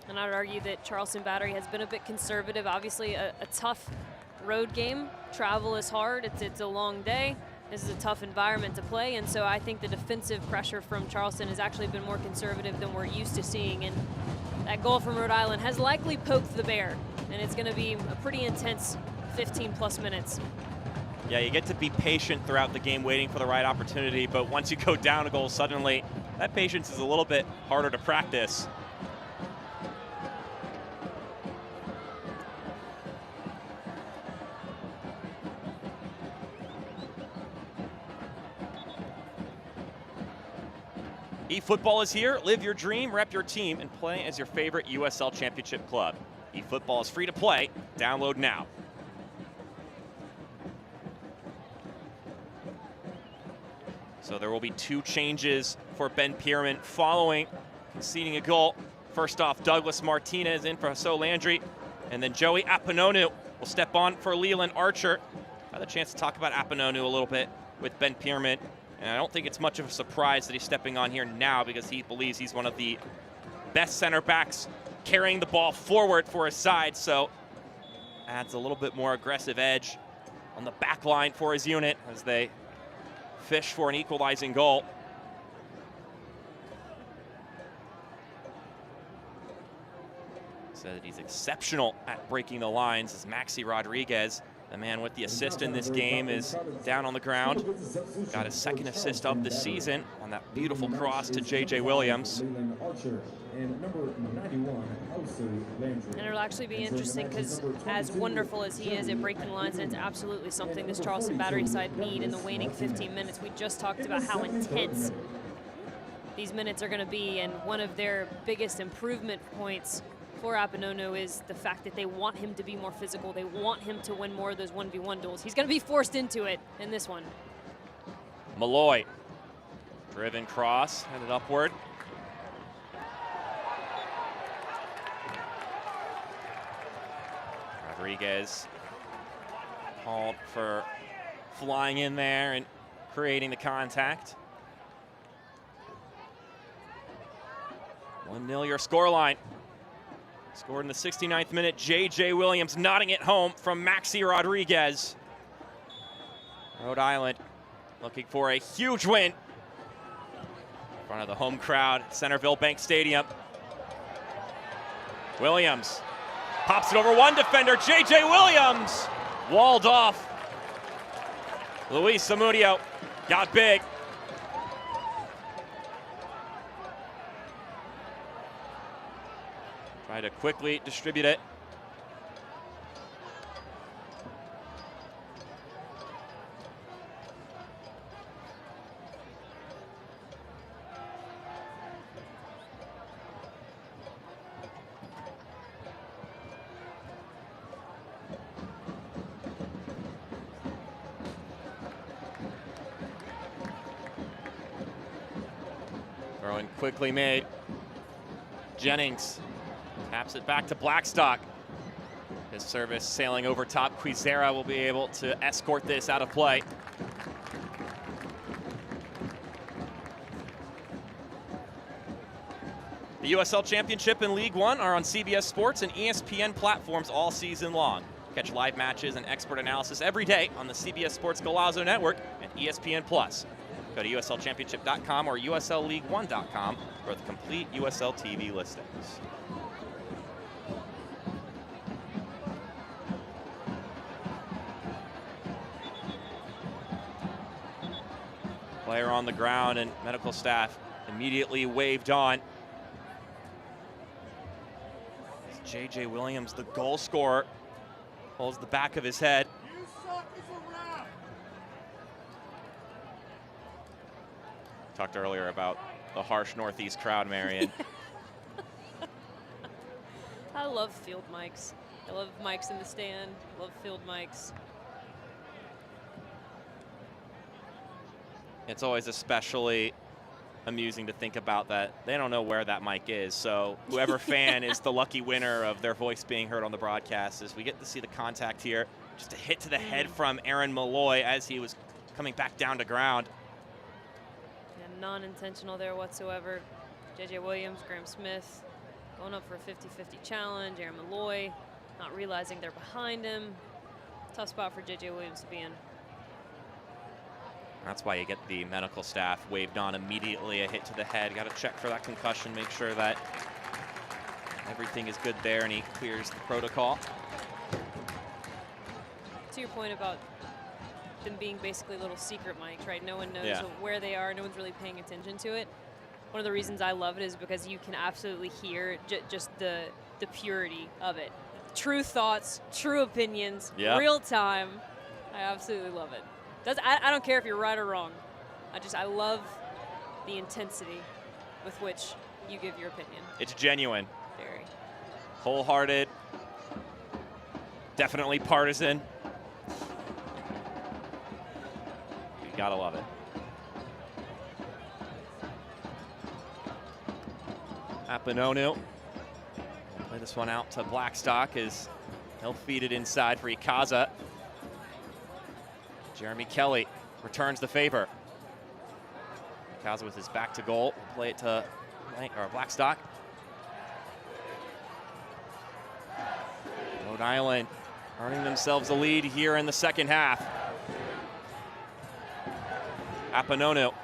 And I would argue that Charleston Battery has been a bit conservative. Obviously a tough road game. Travel is hard, it's a long day. This is a tough environment to play, and so I think the defensive pressure from Charleston has actually been more conservative than we're used to seeing. And that goal from Rhode Island has likely poked the bear, and it's gonna be a pretty intense 15+ minutes. Yeah, you get to be patient throughout the game, waiting for the right opportunity, but once you go down a goal suddenly, that patience is a little bit harder to practice. eFootball is here. Live your dream, rep your team, and play as your favorite USL Championship club. eFootball is free to play. Download now. So there will be 2 changes for Ben Pierman following conceding a goal. First off, Douglas Martinez in for Hasso Landry, and then Joey Apononu will step on for Leland Archer. I had a chance to talk about Apononu a little bit with Ben Pierman, and I don't think it's much of a surprise that he's stepping on here now because he believes he's one of the best center backs carrying the ball forward for his side, so adds a little bit more aggressive edge on the back line for his unit as they fish for an equalizing goal. Said that he's exceptional at breaking the lines as Maxi Rodriguez, the man with the assist in this game, is down on the ground. Got his 2nd assist of the season on that beautiful cross to JJ Williams. And it'll actually be interesting because as wonderful as he is at breaking lines, and it's absolutely something this Charleston Battery side need in the waning 15 minutes. We just talked about how intense these minutes are going to be, and one of their biggest improvement points for Apononu is the fact that they want him to be more physical. They want him to win more of those 1v1 duels. He's going to be forced into it in this one. Malloy, driven cross, headed upward. Rodriguez called for flying in there and creating the contact. 1-0 your scoreline. Scored in the 69th minute, JJ Williams nodding it home from Maxi Rodriguez. Rhode Island looking for a huge win in front of the home crowd at Centerville Bank Stadium. Williams pops it over one defender, JJ Williams, walled off. Luis Zamudio got big. Try to quickly distribute it. Throwing quickly made. Jennings taps it back to Blackstock. His service sailing over top. Quizera will be able to escort this out of play. The USL Championship and League One are on CBS Sports and ESPN platforms all season long. Catch live matches and expert analysis every day on the CBS Sports Golazo Network and ESPN+. Go to USLChampionship.com or USLLeague1.com for the complete USL TV listings. Player on the ground and medical staff immediately waved on. J.J. Williams, the goal scorer, holds the back of his head. Talked earlier about the harsh Northeast crowd, Marion. I love field mics. I love mics in the stand. I love field mics. It's always especially amusing to think about that they don't know where that mic is. So whoever fan is the lucky winner of their voice being heard on the broadcast, is we get to see the contact here. Just a hit to the head from Aaron Malloy as he was coming back down to ground. Yeah, non-intentional there whatsoever. J.J. Williams, Graham Smith going up for a 50-50 challenge. Aaron Malloy not realizing they're behind him. Tough spot for J.J. Williams to be in. That's why you get the medical staff waved on immediately. A hit to the head. Got to check for that concussion, make sure that everything is good there, and he clears the protocol. To your point about them being basically little secret mics, right? No one knows where they are. No one's really paying attention to it. One of the reasons I love it is because you can absolutely hear just the purity of it. True thoughts, true opinions, real time. I absolutely love it. I don't care if you're right or wrong. I love the intensity with which you give your opinion. It's genuine. Very. Wholehearted. Definitely partisan. You gotta love it. Apanonu. Play this one out to Blackstock as he'll feed it inside for Ikaza. Jeremy Kelly returns the favor. Ikaza with his back to goal. Play it to Blackstock. Rhode Island earning themselves a lead here in the second half. Apanonu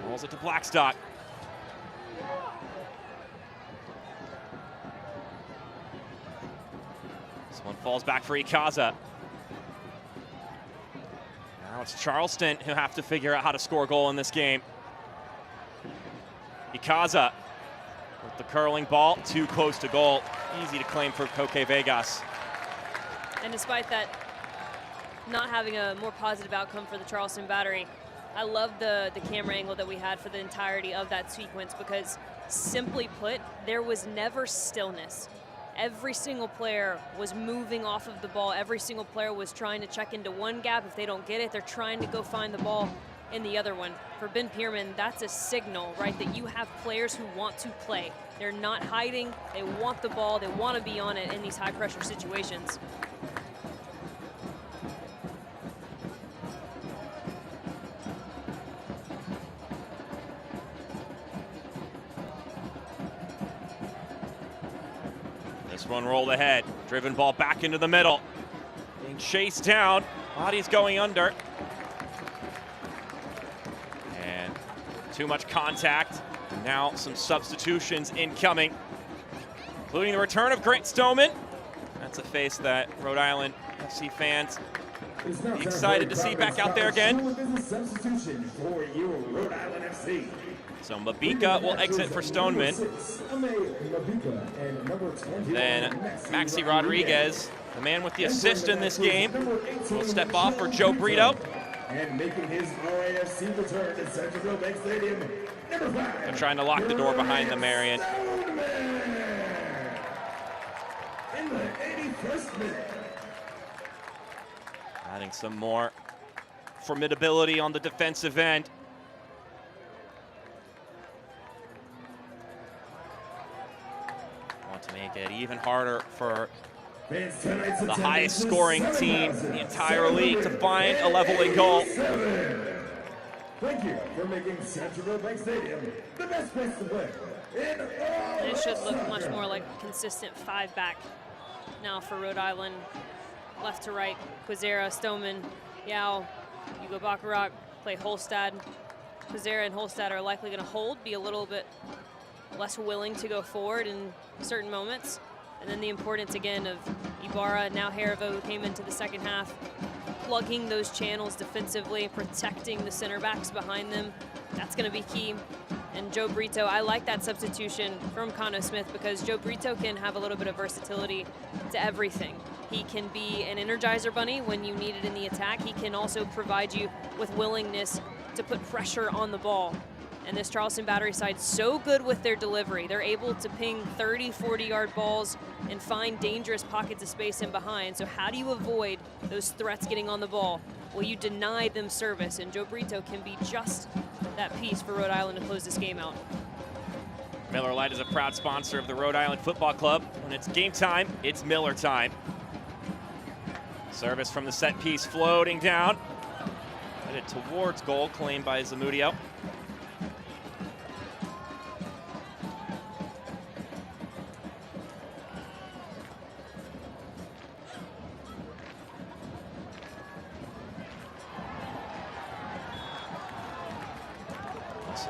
rolls it to Blackstock. This one falls back for Ikaza. Now it's Charleston who have to figure out how to score a goal in this game. Ikaza with the curling ball, too close to goal. Easy to claim for Coque Vegas. And despite that not having a more positive outcome for the Charleston Battery, I love the camera angle that we had for the entirety of that sequence, because simply put, there was never stillness. Every single player was moving off of the ball. Every single player was trying to check into one gap. If they don't get it, they're trying to go find the ball in the other one. For Ben Pierman, that's a signal, right, that you have players who want to play. They're not hiding. They want the ball. They want to be on it in these high-pressure situations. This one rolled ahead, driven ball back into the middle. Being chased down, body's going under. And too much contact. Now some substitutions incoming, including the return of Grant Stoneman. That's a face that Rhode Island FC fans be excited to see back out there again. So Mabika will exit for Stoneman. Then Maxi Rodriguez, the man with the assist in this game, will step off for Joe Brito. And making his RAFC return to Centerville Bank Stadium, number 5. They're trying to lock the door behind them, Marion. In the 81st minute. Adding some more formidability on the defensive end. Want to make it even harder for the highest scoring team in the entire league to find a leveling goal. Thank you for making Centerville Bank Stadium the best place to play. And it should look much more like a consistent 5-back now for Rhode Island. Left to right, Quizera, Stoneman, Yao, Hugo Bacharach, play Holstad. Quizera and Holstad are likely going to hold, be a little bit less willing to go forward in certain moments. And then the importance again of Ibarra, now Heravo, who came into the second half, plugging those channels defensively, protecting the center backs behind them. That's going to be key. And Joe Brito, I like that substitution from Cano Smith because Joe Brito can have a little bit of versatility to everything. He can be an energizer bunny when you need it in the attack. He can also provide you with willingness to put pressure on the ball. And this Charleston Battery side so good with their delivery. They're able to ping 30, 40-yard balls and find dangerous pockets of space in behind. So how do you avoid those threats getting on the ball? Well, you deny them service, and Joe Brito can be just that piece for Rhode Island to close this game out. Miller Lite is a proud sponsor of the Rhode Island Football Club. When it's game time, it's Miller time. Service from the set piece floating down. Headed towards goal, claimed by Zamudio.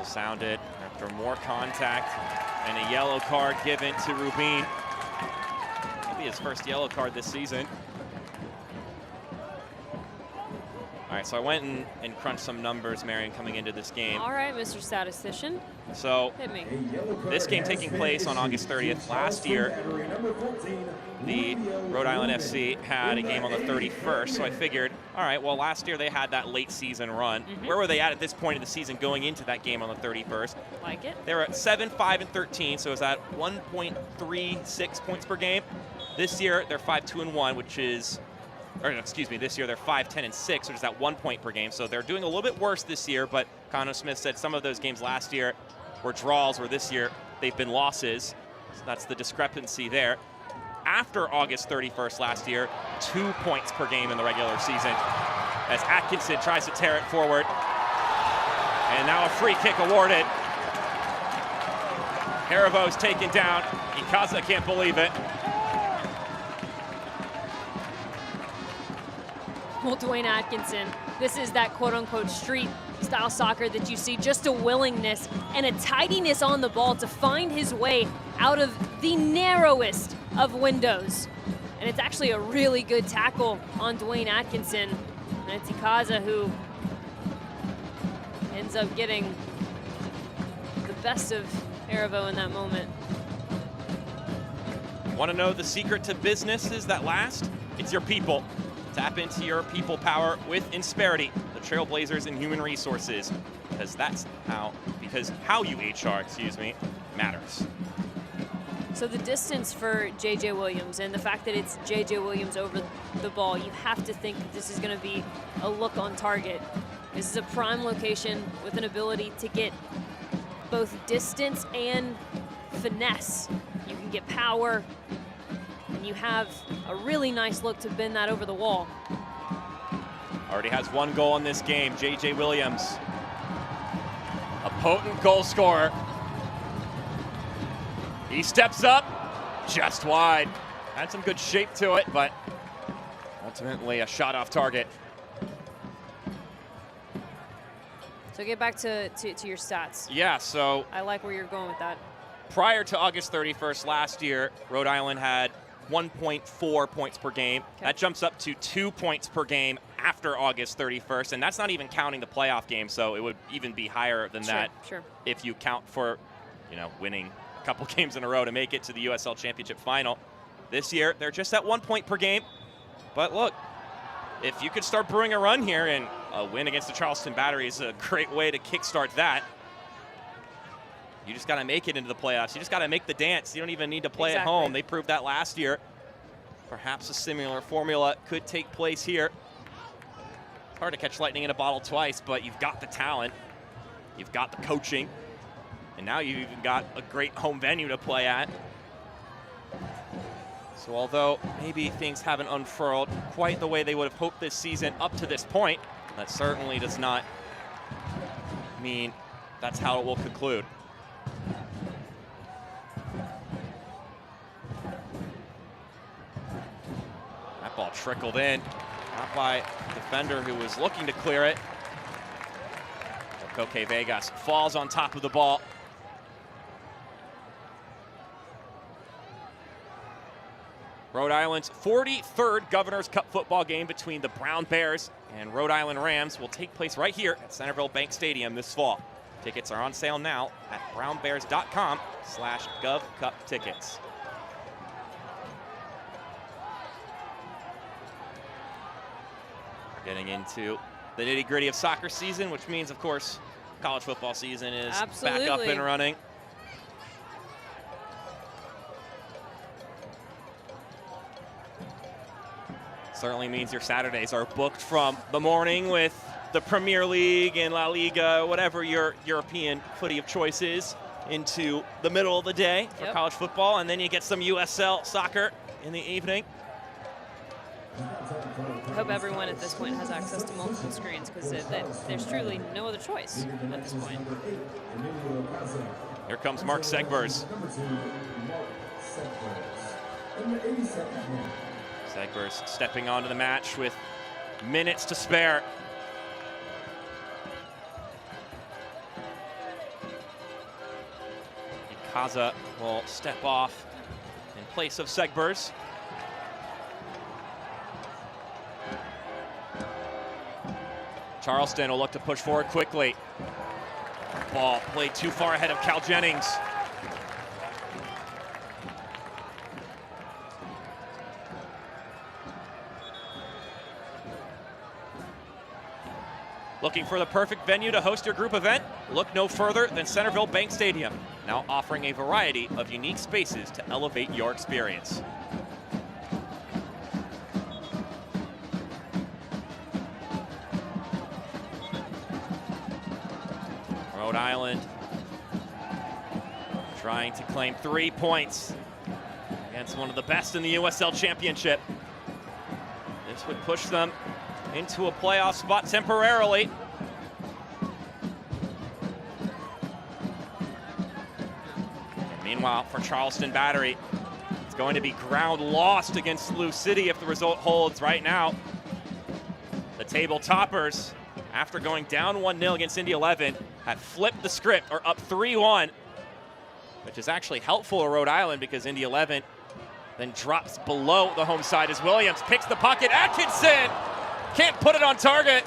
Sounded after more contact and a yellow card given to Rubin. Maybe his first yellow card this season. All right, so I went and crunched some numbers, Marion, coming into this game. All right, Mr. Statistician. So hit me. This game taking place on August 30th. Last year, the Rhode Island FC had a game on the 31st, so I figured, all right, well, last year they had that late season run. Where were they at this point of the season going into that game on the 31st? Like it. They were at 7, 5, and 13, so it was at 1.36 points per game. This year, they're 5, 2, and 1, which is, or excuse me, this year they're 5, 10, and 6, which is at 1 point per game. So they're doing a little bit worse this year, but Cano Smith said some of those games last year were draws, where this year they've been losses. So that's the discrepancy there. After August 31st last year, 2 points per game in the regular season, as Atkinson tries to tear it forward. And now a free kick awarded. Heravo's taken down. Ikaza can't believe it. Well, Dwayne Atkinson, this is that quote-unquote street-style soccer that you see, just a willingness and a tidiness on the ball to find his way out of the narrowest of windows. And it's actually a really good tackle on Dwayne Atkinson. And it's Ikaza who ends up getting the best of Heravo in that moment. Want to know the secret to businesses that last? It's your people. Tap into your people power with Insperity, the Trailblazers in human resources, because how you HR, matters. So the distance for J.J. Williams and the fact that it's J.J. Williams over the ball, you have to think that this is going to be a look on target. This is a prime location with an ability to get both distance and finesse. You can get power, and you have a really nice look to bend that over the wall. Already has 1 goal in this game, J.J. Williams. A potent goal scorer. He steps up, just wide. Had some good shape to it, but ultimately a shot off target. So get back to your stats. Yeah, so I like where you're going with that. Prior to August 31st last year, Rhode Island had 1.4 points per game. Okay. That jumps up to 2 points per game after August 31st, and that's not even counting the playoff game, so it would even be higher than that if you count for, winning a couple games in a row to make it to the USL Championship final. This year, they're just at 1 point per game, but look, if you could start brewing a run here, and a win against the Charleston Battery is a great way to kickstart that. You just got to make it into the playoffs. You just got to make the dance. You don't even need to play at home. They proved that last year. Perhaps a similar formula could take place here. It's hard to catch lightning in a bottle twice, but you've got the talent. You've got the coaching. And now you've even got a great home venue to play at. So although maybe things haven't unfurled quite the way they would have hoped this season up to this point, that certainly does not mean that's how it will conclude. trickled in, not by a defender who was looking to clear it. Coque Vegas falls on top of the ball. Rhode Island's 43rd Governor's Cup football game between the Brown Bears and Rhode Island Rams will take place right here at Centerville Bank Stadium this fall. Tickets are on sale now at brownbears.com/govcuptickets. Getting into the nitty-gritty of soccer season, which means, of course, college football season is back up and running. Certainly means your Saturdays are booked from the morning with the Premier League and La Liga, whatever your European footy of choice is, into the middle of the day for college football, and then you get some USL soccer in the evening. I hope everyone at this point has access to multiple screens, because there's truly no other choice at this point. Here comes Mark Segbers. Segbers stepping onto the match with minutes to spare. Kaza will step off in place of Segbers. Charleston will look to push forward quickly. Ball played too far ahead of Cal Jennings. Looking for the perfect venue to host your group event? Look no further than Centerville Bank Stadium, now offering a variety of unique spaces to elevate your experience. Rhode Island trying to claim 3 points against one of the best in the USL Championship. This would push them into a playoff spot temporarily. And meanwhile, for Charleston Battery, it's going to be ground lost against Lou City if the result holds right now. The table toppers, after going down 1-0 against Indy 11, have flipped the script, or up 3-1, which is actually helpful to Rhode Island because Indy 11 then drops below the home side as Williams picks the pocket. Atkinson can't put it on target.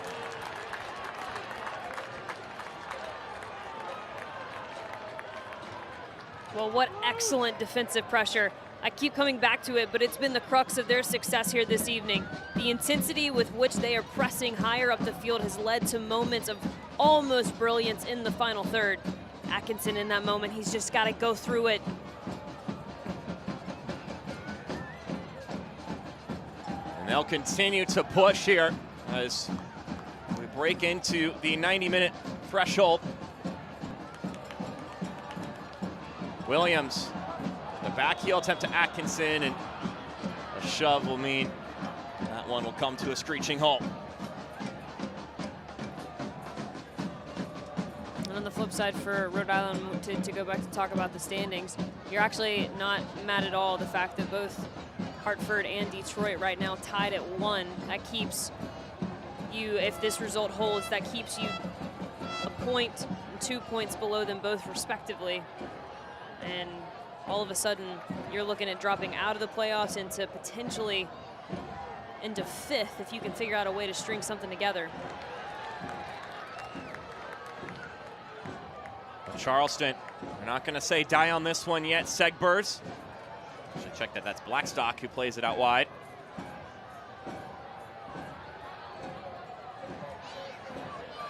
Well, what excellent defensive pressure. I keep coming back to it, but it's been the crux of their success here this evening. The intensity with which they are pressing higher up the field has led to moments of almost brilliance in the final third. Atkinson in that moment, he's just got to go through it. And they'll continue to push here as we break into the 90-minute threshold. Williams, the back heel attempt to Atkinson, and a shove will mean that one will come to a screeching halt. And on the flip side for Rhode Island, to go back to talk about the standings, you're actually not mad at all the fact that both Hartford and Detroit right now tied at 1. That keeps you, if this result holds, that keeps you a point and 2 points below them both respectively. And all of a sudden, you're looking at dropping out of the playoffs into potentially into 5th if you can figure out a way to string something together. Charleston, we're not going to say die on this one yet. Segbers. Should check that that's Blackstock who plays it out wide.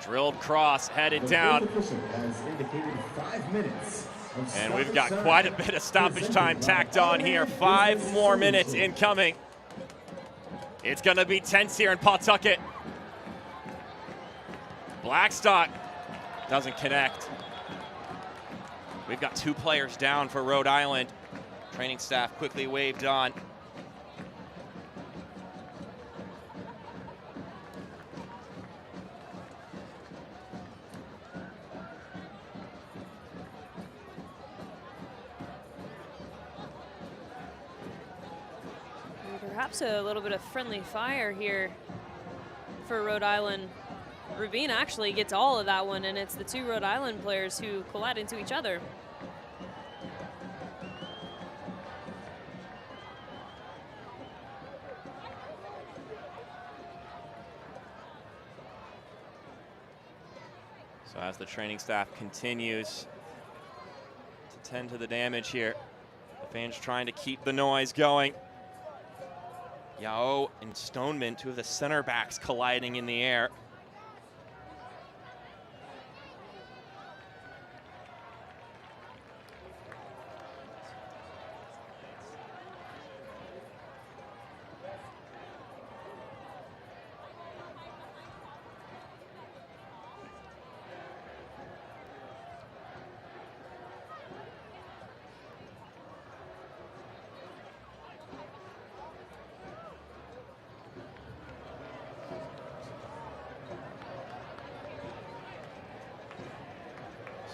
Drilled cross, headed down. And we've got quite a bit of stoppage time tacked on here. 5 more minutes incoming. It's going to be tense here in Pawtucket. Blackstock doesn't connect. We've got 2 players down for Rhode Island. Training staff quickly waved on. There perhaps a little bit of friendly fire here for Rhode Island. Rubin actually gets all of that one, and it's the two Rhode Island players who collide into each other. So as the training staff continues to tend to the damage here, the fans trying to keep the noise going. Yao and Stoneman, two of the center backs, colliding in the air.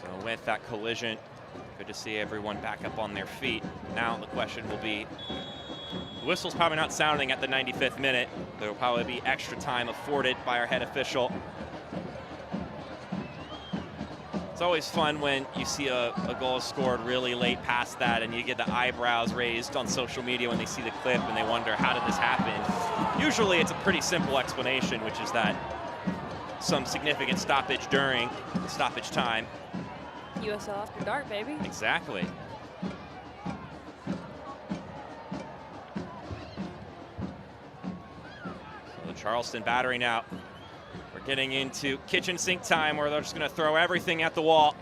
So with that collision, good to see everyone back up on their feet. Now the question will be, the whistle's probably not sounding at the 95th minute. There will probably be extra time afforded by our head official. It's always fun when you see a goal scored really late past that and you get the eyebrows raised on social media when they see the clip and they wonder, how did this happen? Usually it's a pretty simple explanation, which is that some significant stoppage during the stoppage time. USL After Dark, baby. Exactly. So the Charleston battery now. We're getting into kitchen sink time where they're just going to throw everything at the wall.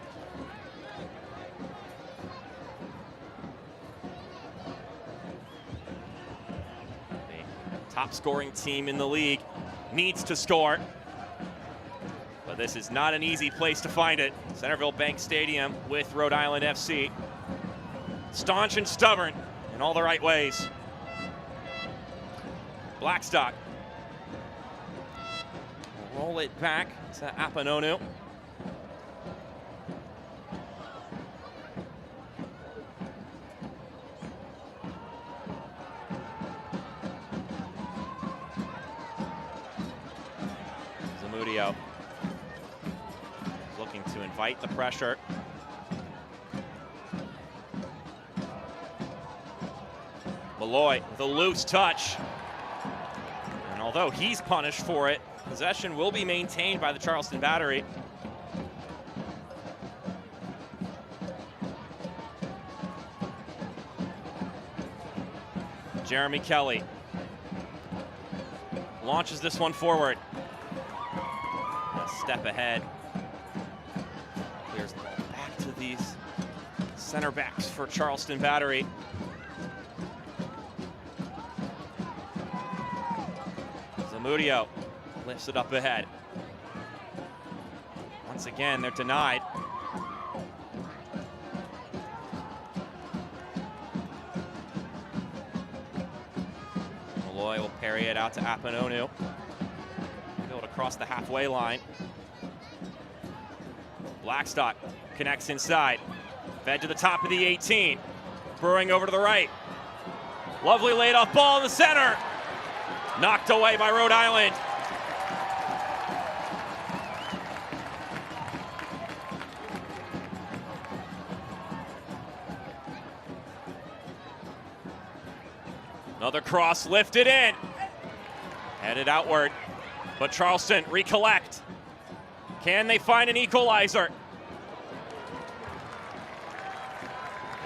The top scoring team in the league needs to score. But this is not an easy place to find it. Centerville Bank Stadium with Rhode Island FC. Staunch and stubborn in all the right ways. Blackstock. Roll it back to Apanonu. Zamudio looking to invite the pressure. Malloy with a loose touch. And although he's punished for it, possession will be maintained by the Charleston battery. Jeremy Kelly launches this one forward. A step ahead. Clears the ball back to these center backs for Charleston battery. Zamudio lifts it up ahead. Once again, they're denied. Malloy will parry it out to Apanonu. Build across the halfway line. Blackstock connects inside. Fed to the top of the 18. Brewing over to the right. Lovely laid off ball in the center. Knocked away by Rhode Island. Another cross lifted in. Headed outward. But Charleston recollect. Can they find an equalizer?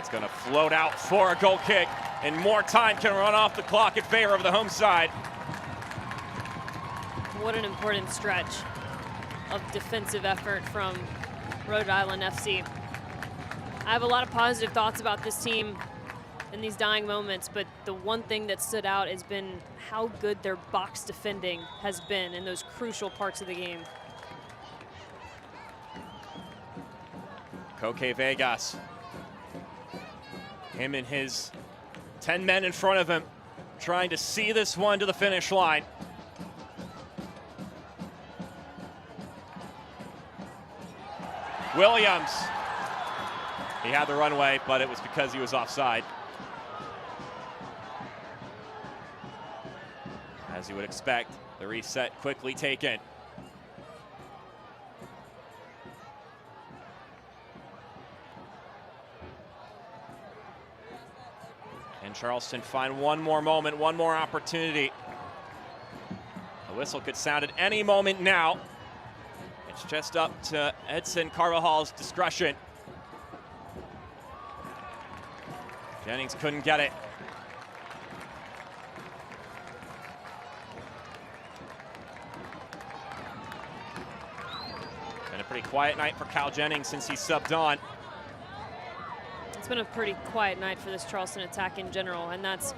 It's going to float out for a goal kick, and more time can run off the clock in favor of the home side. What an important stretch of defensive effort from Rhode Island FC. I have a lot of positive thoughts about this team in these dying moments, but the one thing that stood out has been how good their box defending has been in those crucial parts of the game. Koke Vegas. Him and his 10 men in front of him trying to see this one to the finish line. Williams. He had the runway, but it was because he was offside. As you would expect, the reset quickly taken. And Charleston find one more moment, one more opportunity. The whistle could sound at any moment now. It's just up to Edson Carvajal's discretion. Jennings couldn't get it. Been a pretty quiet night for Cal Jennings since he subbed on. It's been a pretty quiet night for this Charleston attack in general, and that's,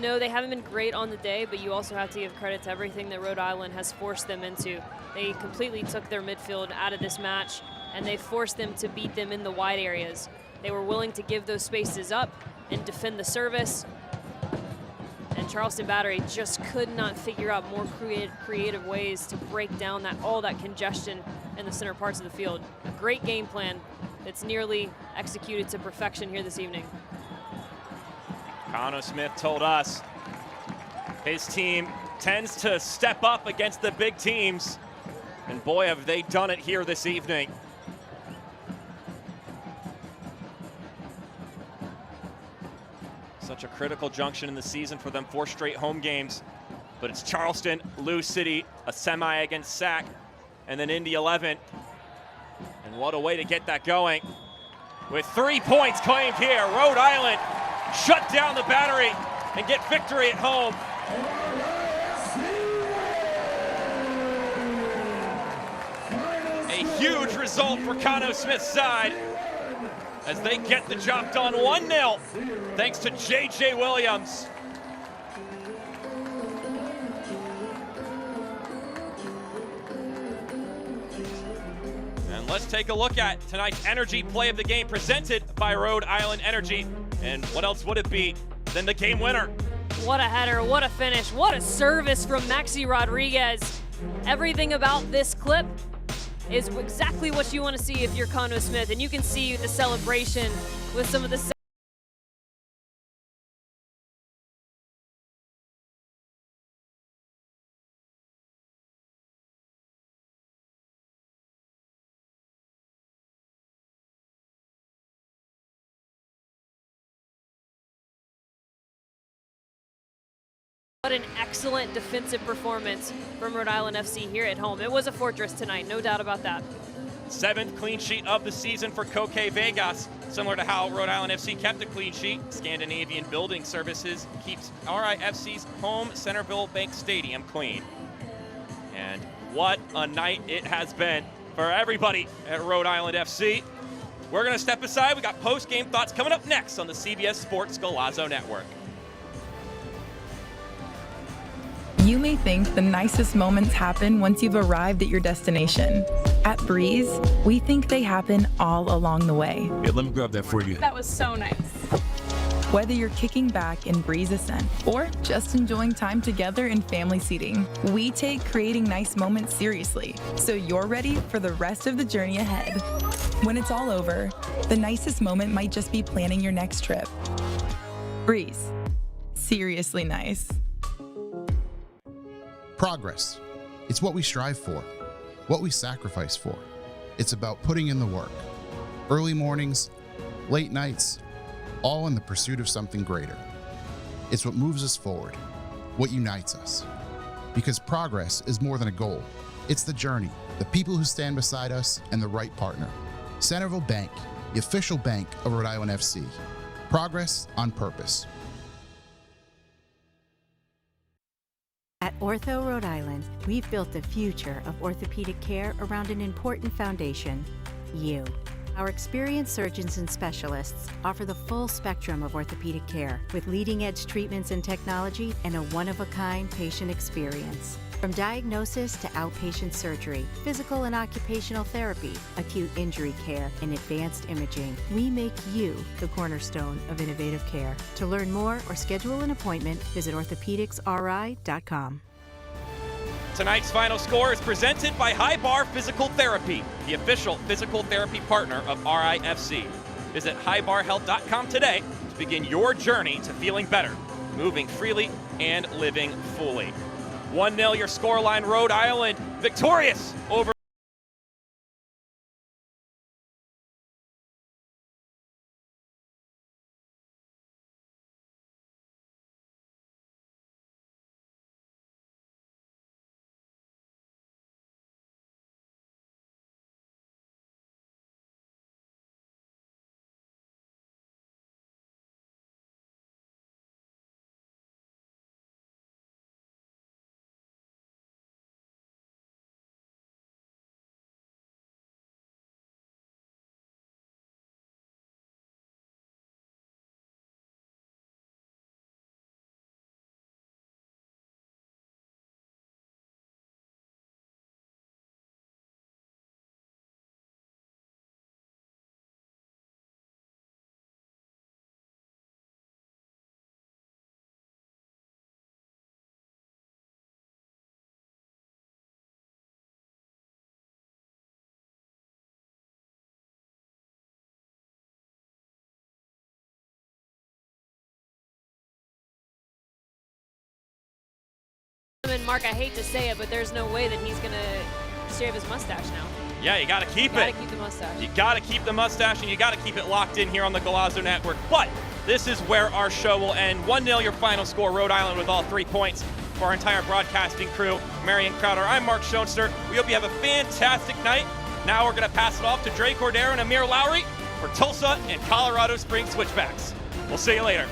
no, they haven't been great on the day, but you also have to give credit to everything that Rhode Island has forced them into. They completely took their midfield out of this match, and they forced them to beat them in the wide areas. They were willing to give those spaces up and defend the service, and Charleston Battery just could not figure out more creative ways to break down all that congestion in the center parts of the field. A great game plan that's nearly executed to perfection here this evening. Connor Smith told us his team tends to step up against the big teams, and boy, have they done it here this evening. Such a critical junction in the season for them, 4 straight home games. But it's Charleston, Lou City, a semi against SAC, and then Indy 11. And what a way to get that going. With 3 points claimed here, Rhode Island shut down the Battery and get victory at home. A huge result for Connor Smith's side as they get the job done 1-0 thanks to J.J. Williams. And let's take a look at tonight's energy play of the game presented by Rhode Island Energy. And what else would it be than the game winner? What a header, what a finish, what a service from Maxi Rodriguez. Everything about this clip is exactly what you want to see if you're Connor Smith, and you can see the celebration with some of the What an excellent defensive performance from Rhode Island FC here at home. It was a fortress tonight, no doubt about that. 7th clean sheet of the season for Koke Vegas. Similar to how Rhode Island FC kept a clean sheet, Scandinavian Building Services keeps RIFC's home Centerville Bank Stadium clean. And what a night it has been for everybody at Rhode Island FC. We're going to step aside. We got post-game thoughts coming up next on the CBS Sports Golazo Network. You may think the nicest moments happen once you've arrived at your destination. At Breeze, we think they happen all along the way. Yeah, let me grab that for you. That was so nice. Whether you're kicking back in Breeze Ascent or just enjoying time together in family seating, we take creating nice moments seriously, so you're ready for the rest of the journey ahead. When it's all over, the nicest moment might just be planning your next trip. Breeze. Seriously nice. Progress. It's what we strive for, what we sacrifice for. It's about putting in the work. Early mornings, late nights, all in the pursuit of something greater. It's what moves us forward, what unites us. Because progress is more than a goal. It's the journey, the people who stand beside us, and the right partner. Centerville Bank, the official bank of Rhode Island FC. Progress on purpose. At Ortho Rhode Island, we've built the future of orthopedic care around an important foundation, you. Our experienced surgeons and specialists offer the full spectrum of orthopedic care with leading-edge treatments and technology and a one-of-a-kind patient experience. From diagnosis to outpatient surgery, physical and occupational therapy, acute injury care, and advanced imaging, we make you the cornerstone of innovative care. To learn more or schedule an appointment, visit orthopedicsri.com. Tonight's final score is presented by High Bar Physical Therapy, the official physical therapy partner of RIFC. Visit highbarhealth.com today to begin your journey to feeling better. moving freely and living fully. 1-0 your scoreline, Rhode Island victorious over And Mark, I hate to say it, but there's no way that he's going to shave his mustache now. Yeah, you got to keep it. Got to keep the mustache. You got to keep the mustache, and you got to keep it locked in here on the Golazo Network. But this is where our show will end. 1-0 your final score, Rhode Island with all 3 points. For our entire broadcasting crew, Marion Crowder, I'm Mark Schoenster. We hope you have a fantastic night. Now we're going to pass it off to Dre Cordero and Amir Lowry for Tulsa and Colorado Springs Switchbacks. We'll see you later.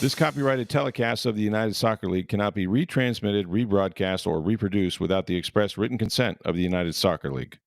This copyrighted telecast of the United Soccer League cannot be retransmitted, rebroadcast, or reproduced without the express written consent of the United Soccer League.